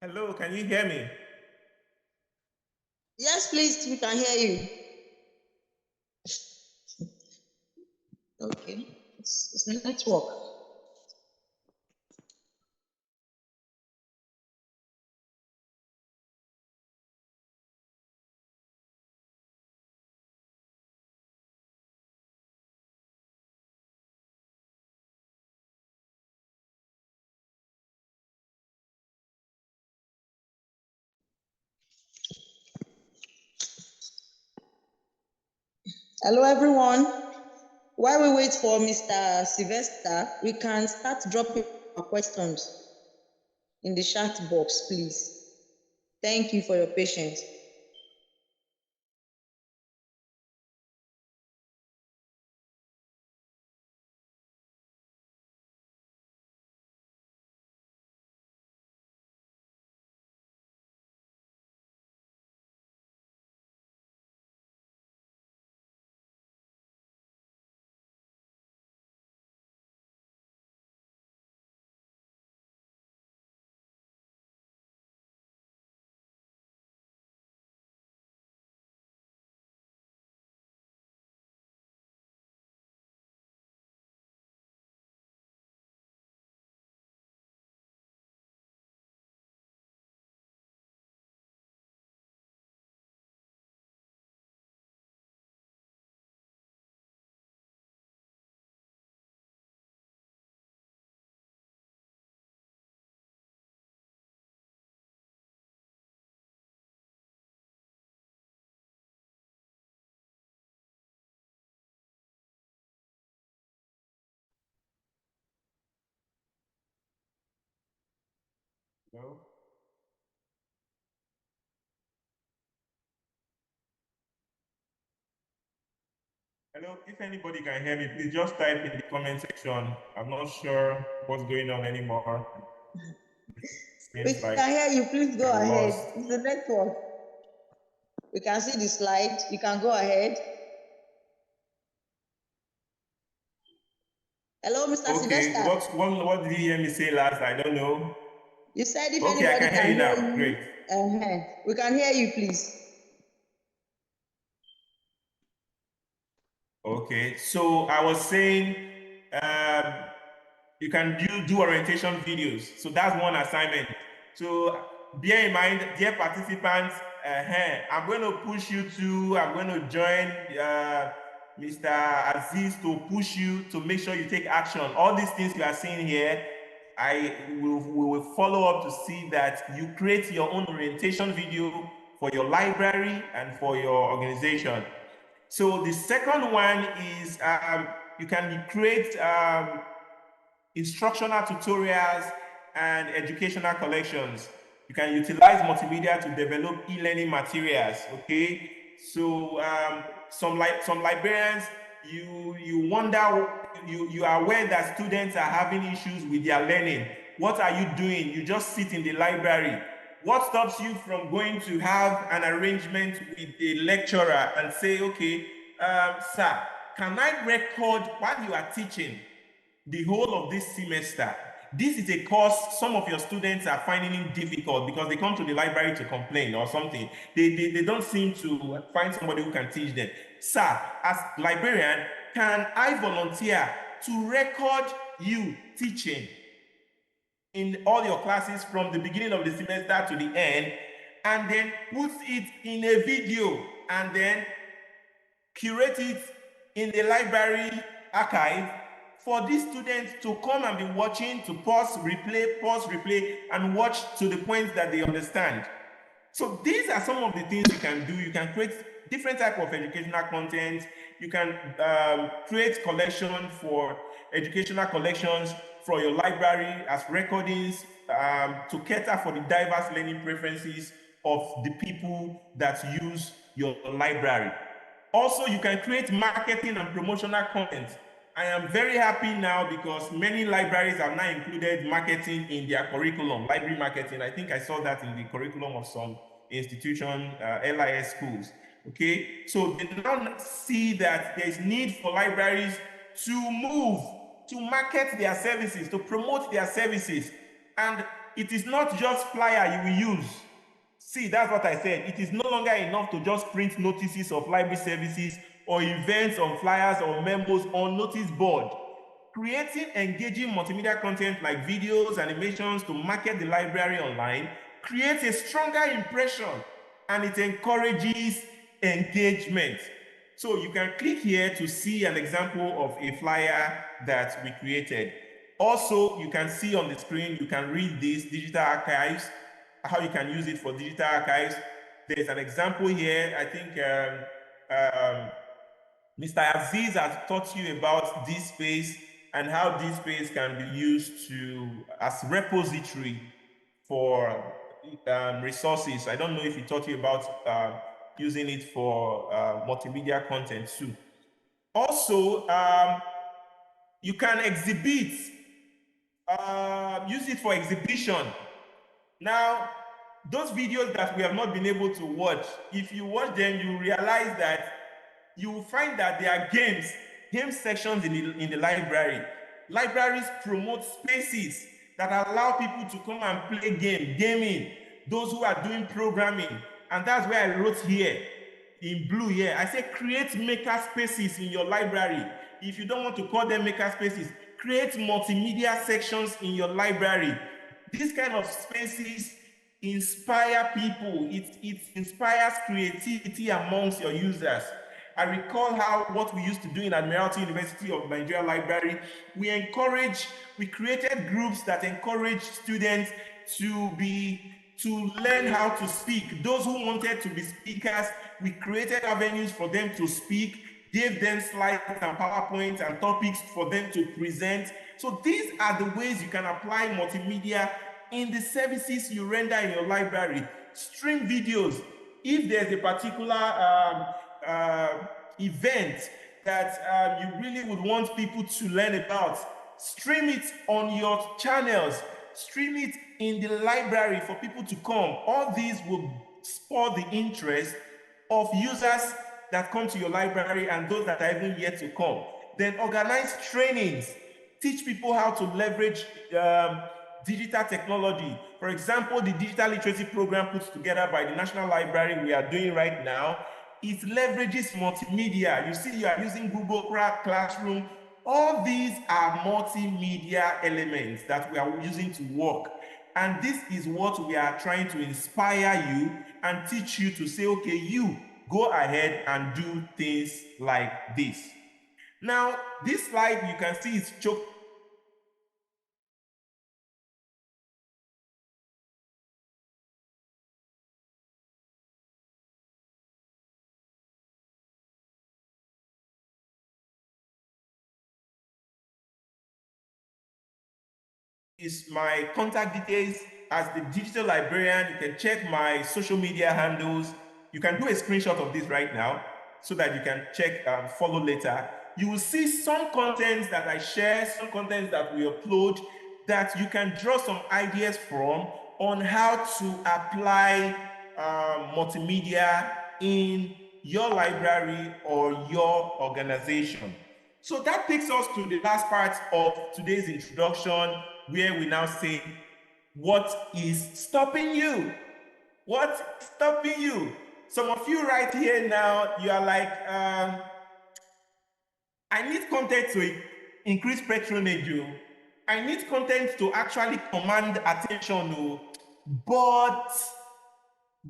Hello, can you hear me? Yes, please, we can hear you. Okay, it's network. Hello, everyone. While we wait for Mr. Sylvester, we can start dropping our questions in the chat box, please. Thank you for your patience. No? Hello, if anybody can hear me, please just type in the comment section. I'm not sure what's going on anymore. We Seems like can hear you. Please go I'm ahead. lost. It's the network. We can see the slide. You can go ahead. Hello, Mr. Okay, Sylvester. what did you hear me say last? I don't know. You said if Okay, I anybody can hear you now. Great. We can hear you, please. Okay, so I was saying you can do orientation videos. So that's one assignment. So bear in mind, dear participants, I'm going to push you I'm going to join Mr. Aziz to push you to make sure you take action. All these things you are seeing here, we will follow up to see that you create your own orientation video for your library and for your organization. So the second one is you can create instructional tutorials and educational collections. You can utilize multimedia to develop e-learning materials. Okay, so some librarians, you wonder, you are aware that students are having issues with their learning. What are you doing? You just sit in the library. What stops you from going to have an arrangement with a lecturer and say, okay, sir, can I record while you are teaching the whole of this semester? This is a course some of your students are finding it difficult because they come to the library to complain or something. They don't seem to find somebody who can teach them. Sir, as librarian, can I volunteer to record you teaching in all your classes from the beginning of the semester to the end, and then put it in a video and then curate it in the library archive for these students to come and be watching, to pause, replay, and watch to the point that they understand. So these are some of the things you can do. You can create different type of educational content. You can create collection for educational collections for your library as recordings to cater for the diverse learning preferences of the people that use your library. Also, you can create marketing and promotional content. I am very happy now because many libraries have now included marketing in their curriculum, library marketing. I think I saw that in the curriculum of some institution, LIS schools. Okay, so they now see that there is need for libraries to move, to market their services, to promote their services. And it is not just flyer you will use. See, that's what I said. It is no longer enough to just print notices of library services or events on flyers or memos on notice board. Creating engaging multimedia content like videos, animations to market the library online creates a stronger impression and it encourages engagement. So you can click here to see an example of a flyer that we created. Also, you can see on the screen, you can read this digital archives, how you can use it for digital archives. There's an example here. I think Mr. Aziz has taught you about DSpace and how DSpace can be used as repository for resources. I don't know if he taught you about using it for multimedia content too. Also, you can exhibit, use it for exhibition. Now, those videos that we have not been able to watch, if you watch them, you realize that you will find that there are game sections in the library. Libraries promote spaces that allow people to come and play gaming, those who are doing programming. And that's where I wrote here, in blue here. I say create maker spaces in your library. If you don't want to call them maker spaces, create multimedia sections in your library. These kind of spaces inspire people. It inspires creativity amongst your users. I recall what we used to do in Admiralty University of Nigeria Library. We created groups that encourage students to learn how to speak. Those who wanted to be speakers, we created avenues for them to speak, gave them slides and PowerPoints and topics for them to present. So these are the ways you can apply multimedia in the services you render in your library. Stream videos. If there's a particular event that you really would want people to learn about, stream it on your channels, stream it in the library for people to come. All these will spur the interest of users that come to your library and those that are even yet to come. Then organize trainings, teach people how to leverage digital technology. For example, the digital literacy program put together by the National Library we are doing right now, it leverages multimedia. You see, you are using Google Classroom. All these are multimedia elements that we are using to work. And this is what we are trying to inspire you and teach you to say, okay, you go ahead and do things like this. Now, this slide you can see is choked. Is my contact details as the digital librarian. You can check my social media handles. You can do a screenshot of this right now so that you can check and follow later. You will see some contents that I share, some contents that we upload that you can draw some ideas from on how to apply multimedia in your library or your organization. So that takes us to the last part of today's introduction, where we now say, what is stopping you? What's stopping you? Some of you right here now, you are like, I need content to increase patronage. I need content to actually command attention. But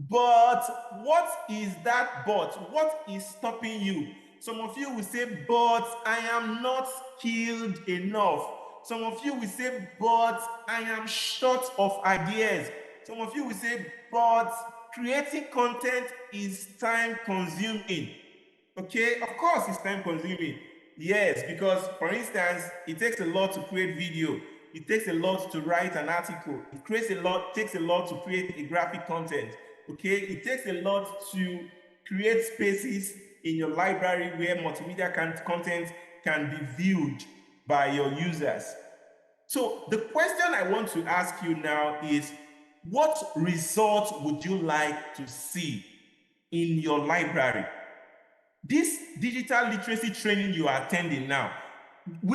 what is that but? What is stopping you? Some of you will say, but I am not skilled enough. Some of you will say, but I am short of ideas. Some of you will say, but creating content is time consuming. Okay, of course it's time consuming. Yes, because for instance, it takes a lot to create video. It takes a lot to write an article. It takes a lot to create a graphic content. Okay, it takes a lot to create spaces in your library where multimedia content can be viewed by your users. So the question I want to ask you now is, what results would you like to see in your library? This digital literacy training you are attending now,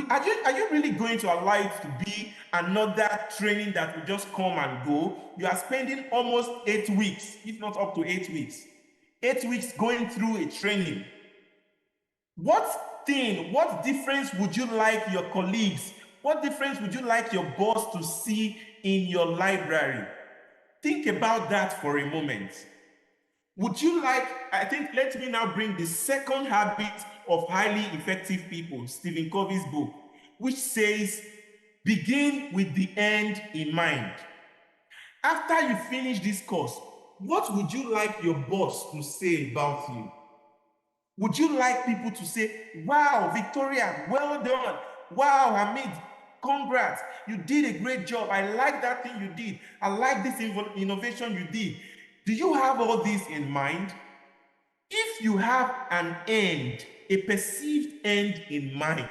are you really going to allow it to be another training that will just come and go? You are spending almost 8 weeks, if not up to 8 weeks. 8 weeks going through a training. What difference would you like your colleagues, what difference would you like your boss to see in your library? Think about that for a moment. Would you like, I think, let me now bring the second habit of highly effective people, Stephen Covey's book, which says, begin with the end in mind. After you finish this course, what would you like your boss to say about you? Would you like people to say, wow, Victoria, well done. Wow, Hamid, congrats. You did a great job. I like that thing you did. I like this innovation you did. Do you have all this in mind? If you have an end, a perceived end in mind,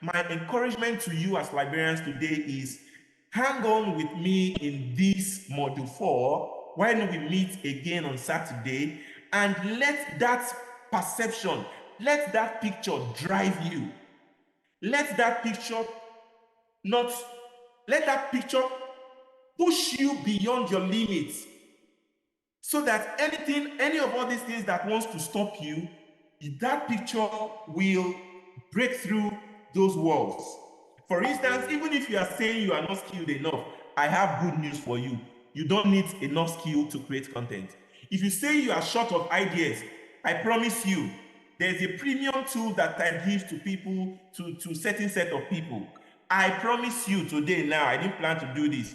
my encouragement to you as librarians today is hang on with me in this module 4 when we meet again on Saturday, and let that perception, let that picture drive you. Let that picture push you beyond your limits, so that any of all these things that wants to stop you, that picture will break through those walls. For instance, even if you are saying you are not skilled enough, I have good news for you. You don't need enough skill to create content. If you say you are short of ideas, I promise you, there's a premium tool that I give to people, to certain set of people. I promise you today now, I didn't plan to do this.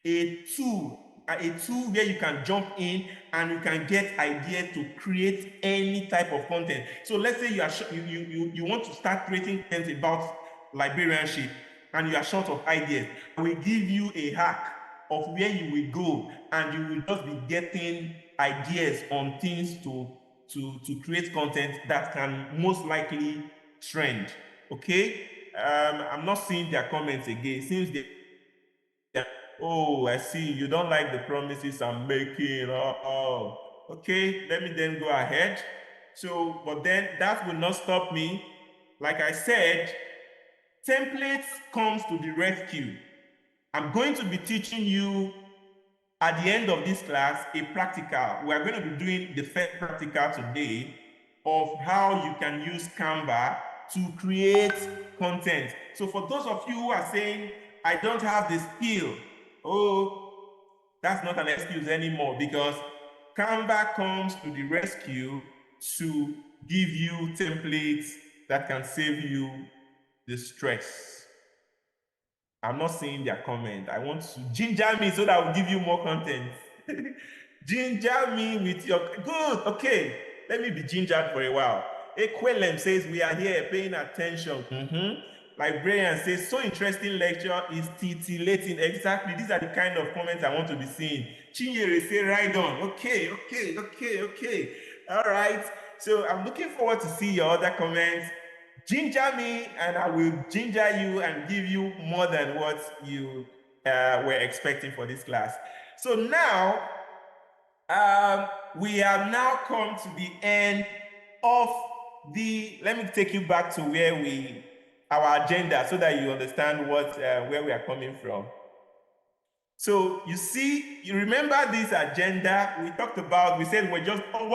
A tool where you can jump in and you can get ideas to create any type of content. So let's say you want to start creating content about librarianship, and you are short of ideas, I will give you a hack of where you will go, and you will just be getting ideas on things to create content that can most likely trend. Okay, I'm not seeing their comments again. It seems they, oh, I see, you don't like the promises I'm making. Oh, okay, let me then go ahead. So, but then that will not stop me. Like I said, templates comes to the rescue. I'm going to be teaching you at the end of this class a practical. We are going to be doing the first practical today of how you can use Canva to create content. So for those of you who are saying, I don't have the skill, oh, that's not an excuse anymore, because Canva comes to the rescue to give you templates that can save you the stress. I'm not seeing their comment. I want to ginger me so that I will give you more content. Ginger me with your, good, okay. Let me be gingered for a while. Equelem says, we are here paying attention. Librarian says, so interesting lecture is titillating. Exactly, these are the kind of comments I want to be seeing. Chinyere say, right on. Okay. All right, so I'm looking forward to see your other comments. Ginger me, and I will ginger you and give you more than what you were expecting for this class. So now, we have now come to the end of let me take you back to where our agenda, so that you understand what where we are coming from. So you see, you remember this agenda we talked about. We said what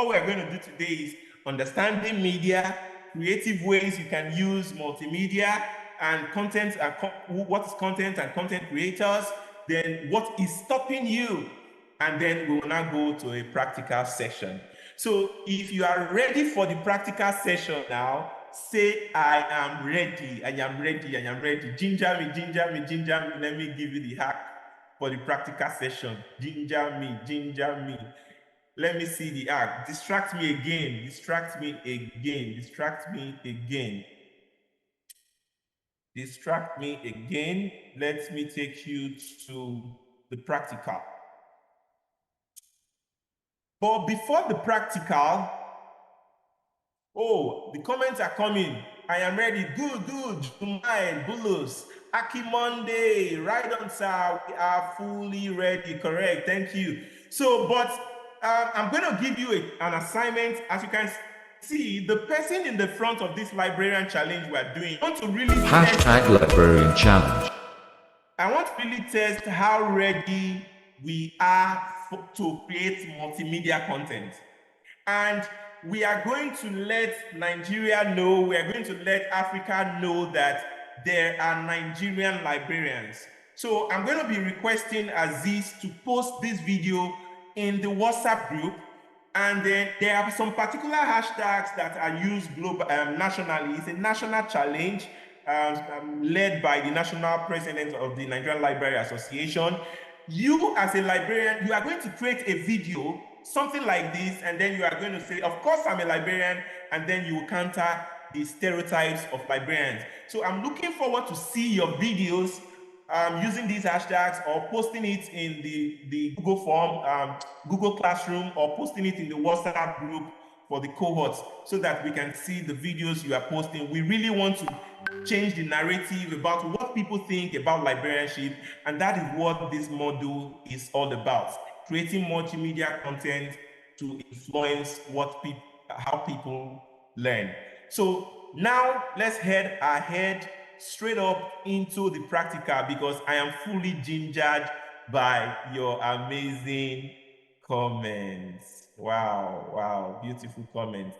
we're going to do today is understanding media, creative ways you can use multimedia, and content, and what is content and content creators, then what is stopping you, and then we will now go to a practical session. So if you are ready for the practical session now, say, I am ready, I am ready, I am ready. Ginger me, ginger me, ginger me. Let me give you the hack for the practical session. Ginger me, ginger me. Let me see the hack. Distract me again, distract me again, distract me again. Distract me again. Let me take you to the practical. But before the practical, oh, the comments are coming. I am ready. Good. Jumai, Bulus, Aki Monday, right on, sir. We are fully ready. Correct. Thank you. So, but I'm going to give you an assignment. As you can see, the person in the front of this librarian challenge we're doing, I want to really #librarian challenge. I want to really test how ready we are to create multimedia content. And we are going to let Nigeria know, we are going to let Africa know that there are Nigerian librarians. So I'm going to be requesting Aziz to post this video in the WhatsApp group. And then there are some particular hashtags that are used nationally. It's a national challenge led by the national president of the Nigerian Library Association. You as a librarian, you are going to create a video, something like this, and then you are going to say, of course I'm a librarian, and then you will counter the stereotypes of librarians. So I'm looking forward to see your videos using these hashtags, or posting it in the Google form, Google Classroom, or posting it in the WhatsApp group for the cohorts, so that we can see the videos you are posting. We really want to change the narrative about what people think about librarianship, and that is what this module is all about: creating multimedia content to influence how people learn. So now let's head ahead straight up into the practical, because I am fully gingered by your amazing comments. Wow, beautiful comments.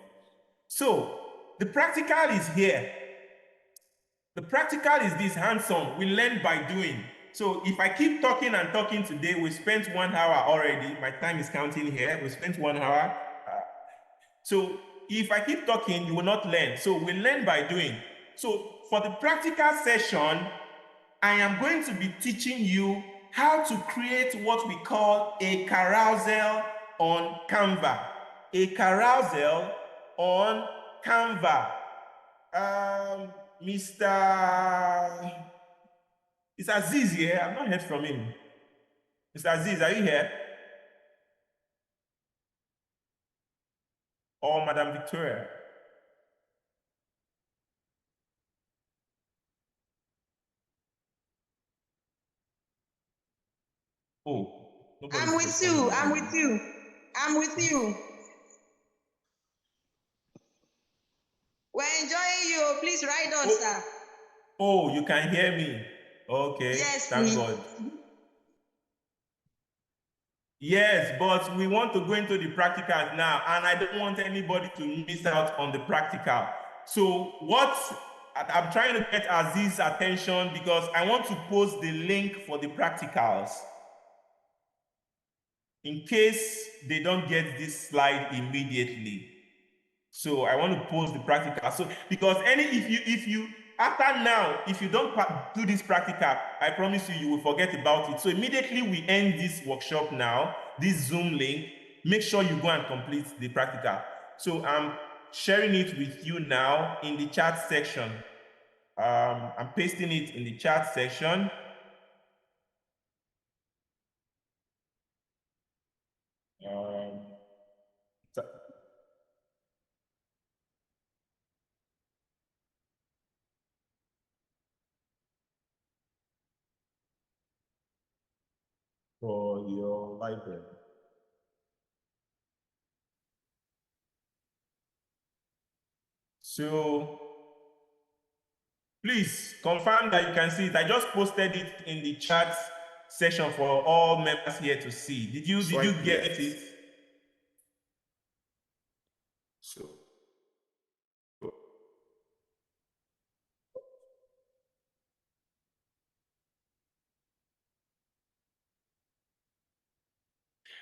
So the practical is here. The practical is this: hands-on. We learn by doing. So if I keep talking and talking today, we spent 1 hour already. My time is counting here. We spent 1 hour. So if I keep talking, you will not learn. So we learn by doing. So for the practical session, I am going to be teaching you how to create what we call a carousel on Canva. A carousel on Canva. Mr. Is Aziz here? I've not heard from him. Mr. Aziz, are you here? Or Madam Victoria? Oh, I'm with you. I'm with you. I'm with you. We're enjoying you. Please write on, sir. Oh, you can hear me. Okay. Yes, Thank please. God. Yes, but we want to go into the practicals now, and I don't want anybody to miss out on the practical. So I'm trying to get Aziz's attention because I want to post the link for the practicals in case they don't get this slide immediately. So I want to post the practical. So because if you after now, if you don't do this practical, I promise you will forget about it. So immediately we end this workshop now, this Zoom link, make sure you go and complete the practical. So I'm sharing it with you now in the chat section. I'm pasting it in the chat section. For your library. So please confirm that you can see it. I just posted it in the chat section for all members here to see. Did you get it?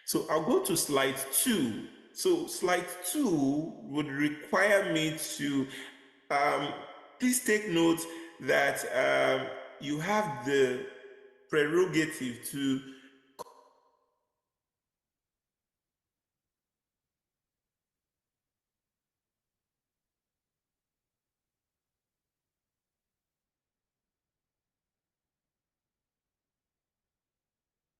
So I'll go to slide 2. So slide 2 would require me to, please take note that you have the prerogative to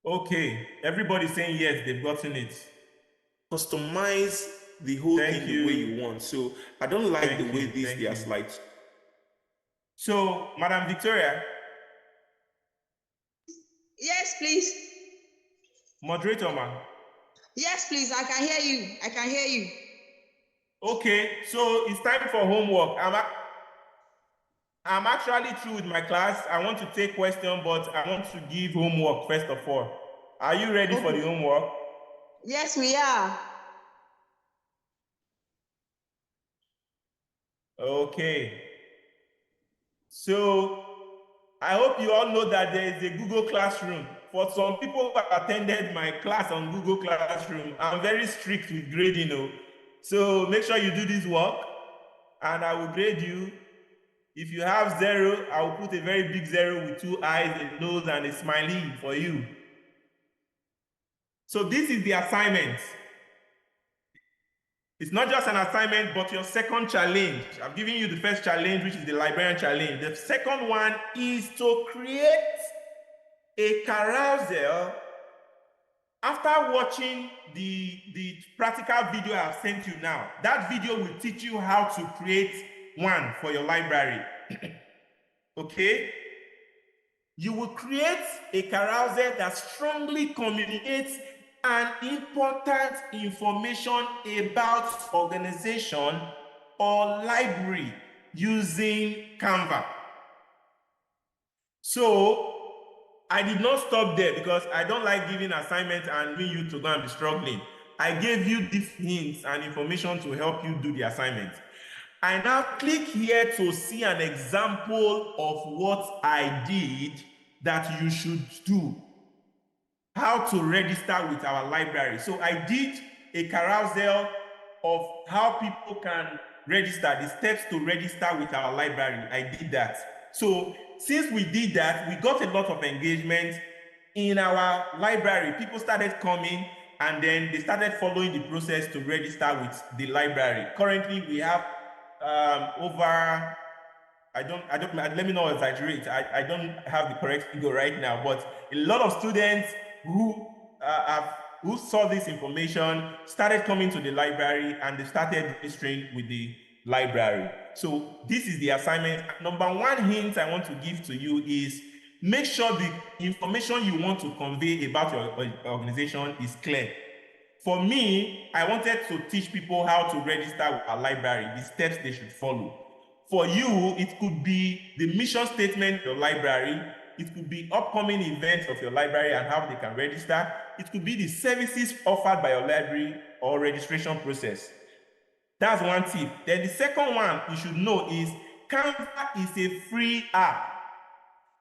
Okay, everybody's saying yes, they've gotten it. Customize the whole thing the way you want. So I don't like the way they are slides. So, Madam Victoria. Yes, please. Moderator, man. Yes, please. I can hear you. I can hear you. Okay, so it's time for homework. I'm actually through with my class. I want to take questions, but I want to give homework first of all. Are you ready for the homework? Yes, we are. Okay. So I hope you all know that there is a Google Classroom. For some people who have attended my class on Google Classroom, I'm very strict with grading. So make sure you do this work and I will grade you. If you have 0, I will put a very big 0 with 2 eyes, a nose, and a smiley for you. So this is the assignment. It's not just an assignment, but your second challenge. I've given you the first challenge, which is the librarian challenge. The second one is to create a carousel. After watching the practical video I have sent you now, that video will teach you how to create one for your library. Okay? You will create a carousel that strongly communicates an important information about organization or library using Canva. So I did not stop there because I don't like giving assignments and leaving you to go and be struggling. I gave you these hints and information to help you do the assignment. I now click here to see an example of what I did that you should do. How to register with our library. So I did a carousel of how people can register, the steps to register with our library. I did that. So since we did that, we got a lot of engagement in our library. People started coming and then they started following the process to register with the library. Currently, we have over let me not exaggerate. I don't have the correct figure right now, but a lot of students who saw this information started coming to the library and they started registering with the library. So this is the assignment. Number one hint I want to give to you is make sure the information you want to convey about your organization is clear. For me, I wanted to teach people how to register with our library, the steps they should follow. For you, it could be the mission statement of your library. It could be upcoming events of your library and how they can register. It could be the services offered by your library or registration process. That's one tip. Then the second one you should know is Canva is a free app.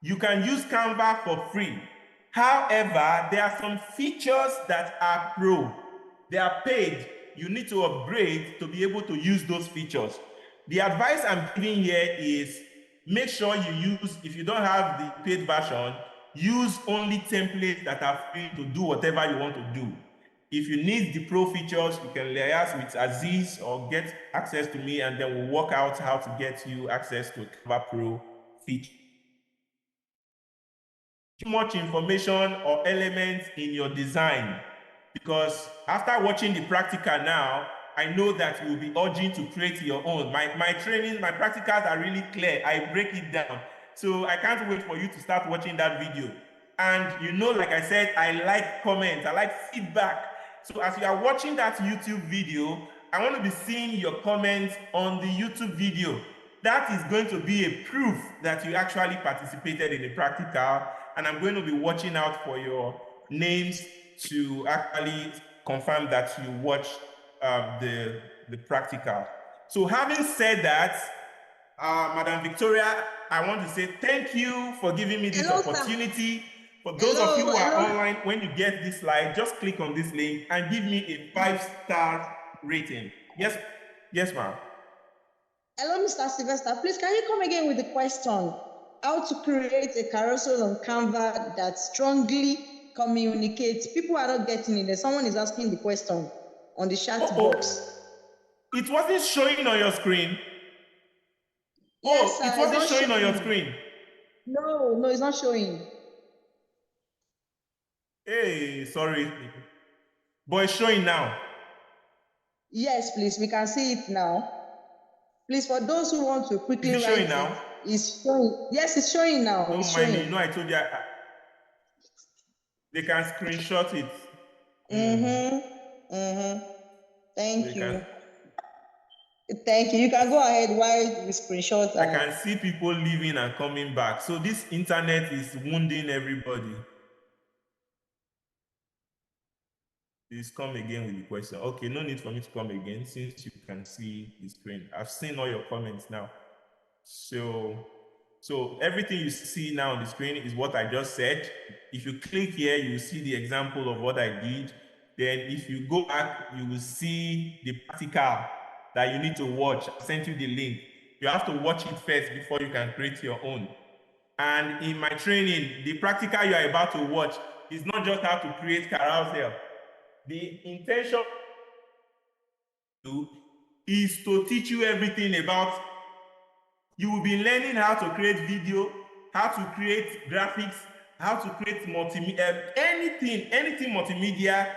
You can use Canva for free. However, there are some features that are pro. They are paid. You need to upgrade to be able to use those features. The advice I'm giving here is make sure you use, if you don't have the paid version, use only templates that are free to do whatever you want to do. If you need the pro features, you can liaise with Aziz or get access to me, and then we'll work out how to get you access to Canva Pro feature. Too much information or elements in your design, because after watching the practical now, I know that you will be urging to create your own. My training, my practicals are really clear. I break it down. So I can't wait for you to start watching that video. And you know, like I said, I like comments, I like feedback. So as you are watching that YouTube video, I want to be seeing your comments on the YouTube video. That is going to be a proof that you actually participated in the practical, and I'm going to be watching out for your names to actually confirm that you watched the practical. So having said that, Madam Victoria, I want to say thank you for giving me this opportunity. For those of you who are online, when you get this slide, just click on this link and give me a 5-star rating. Yes, ma'am. Hello, Mr. Sylvester. Please, can you come again with the question? How to create a carousel on Canva that strongly communicates? People are not getting it. Someone is asking the question on the chat box. It wasn't showing on your screen. Yes, it wasn't showing on your screen. No, it's not showing. Hey, sorry. But it's showing now. Yes, please. We can see it now. Please, for those who want to quickly write showing now? It's showing. Yes, it's showing now. Don't mind me. You know, I told you they can screenshot it. Thank you. Thank you. You can go ahead while we screenshot. I can see people leaving and coming back. So this internet is wounding everybody. Please come again with the question. Okay, no need for me to come again since you can see the screen. I've seen all your comments now. So everything you see now on the screen is what I just said. If you click here, you see the example of what I did. Then if you go back, you will see the practical that you need to watch. I sent you the link. You have to watch it first before you can create your own. And in my training, the practical you are about to watch is not just how to create carousel. The intention is to teach you everything about. You will be learning how to create video, how to create graphics, how to create anything multimedia.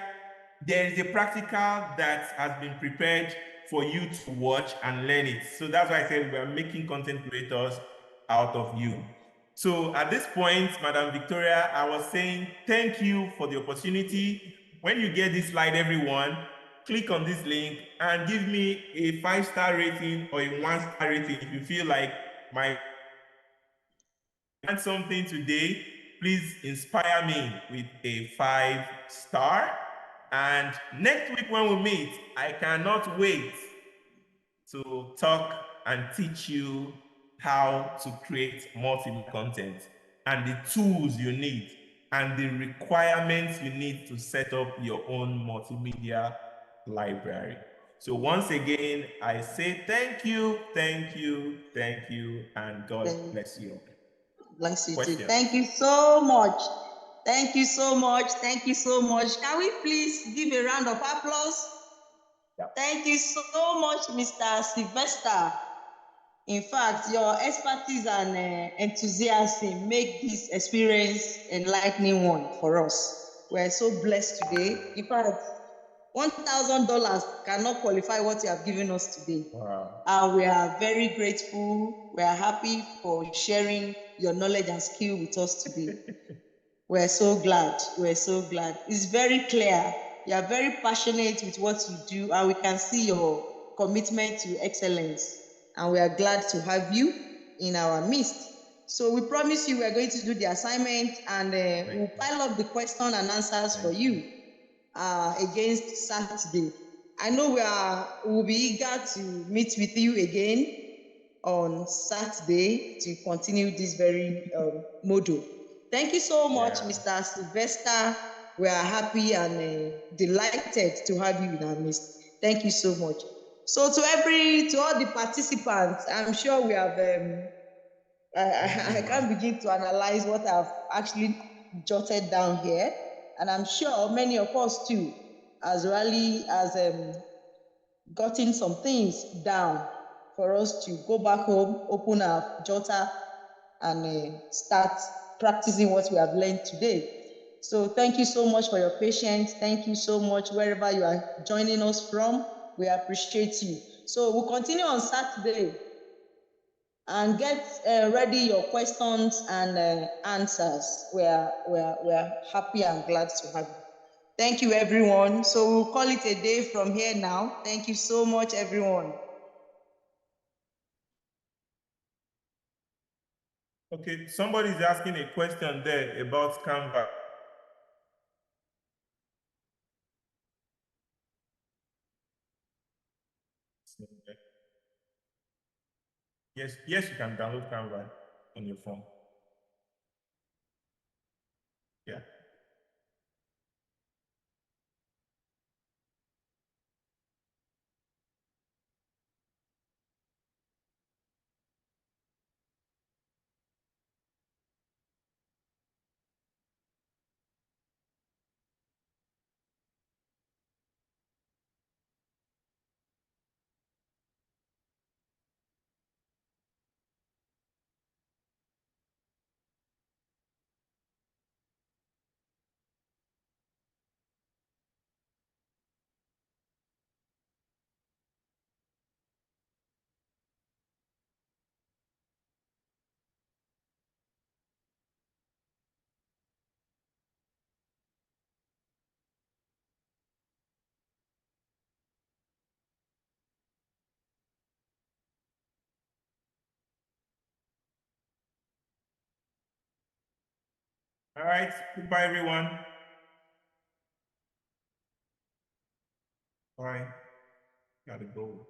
There is a practical that has been prepared for you to watch and learn it. So that's why I said we are making content creators out of you. So at this point, Madam Victoria, I was saying thank you for the opportunity. When you get this slide, everyone, click on this link and give me a 5-star rating or a 1-star rating if you feel like my learned something today. Please inspire me with a 5-star. And next week when we meet, I cannot wait to talk and teach you how to create multimedia content and the tools you need and the requirements you need to set up your own multimedia library. So once again, I say thank you, and God bless you. Bless you too. Thank you so much. Thank you so much. Thank you so much. Can we please give a round of applause? Thank you so much, Mr. Sylvester. In fact, your expertise and enthusiasm make this experience enlightening one for us. We're so blessed today. In fact, $1,000 cannot qualify what you have given us today. Wow. And we are very grateful. We are happy for sharing your knowledge and skill with us today. We're so glad. We're so glad. It's very clear. You are very passionate with what you do, and we can see your commitment to excellence. And we are glad to have you in our midst. So we promise you we are going to do the assignment, and we'll pile up the question and answers for you against Saturday. I know we'll be eager to meet with you again on Saturday to continue this very module. Thank you so much, Mr. Sylvester. We are happy and delighted to have you in our midst. Thank you so much. So to all the participants, I'm sure we have, I can't begin to analyze what I've actually jotted down here. And I'm sure many of us too, as really as gotten some things down for us to go back home, open our jotter, and start practicing what we have learned today. So thank you so much for your patience. Thank you so much wherever you are joining us from. We appreciate you. So we'll continue on Saturday and get ready your questions and answers. We're happy and glad to have you. Thank you, everyone. So we'll call it a day from here now. Thank you so much, everyone. Okay, somebody's asking a question there about Canva. Yes, you can download Canva on your phone. Yeah. All right, goodbye, everyone. Bye. Gotta go.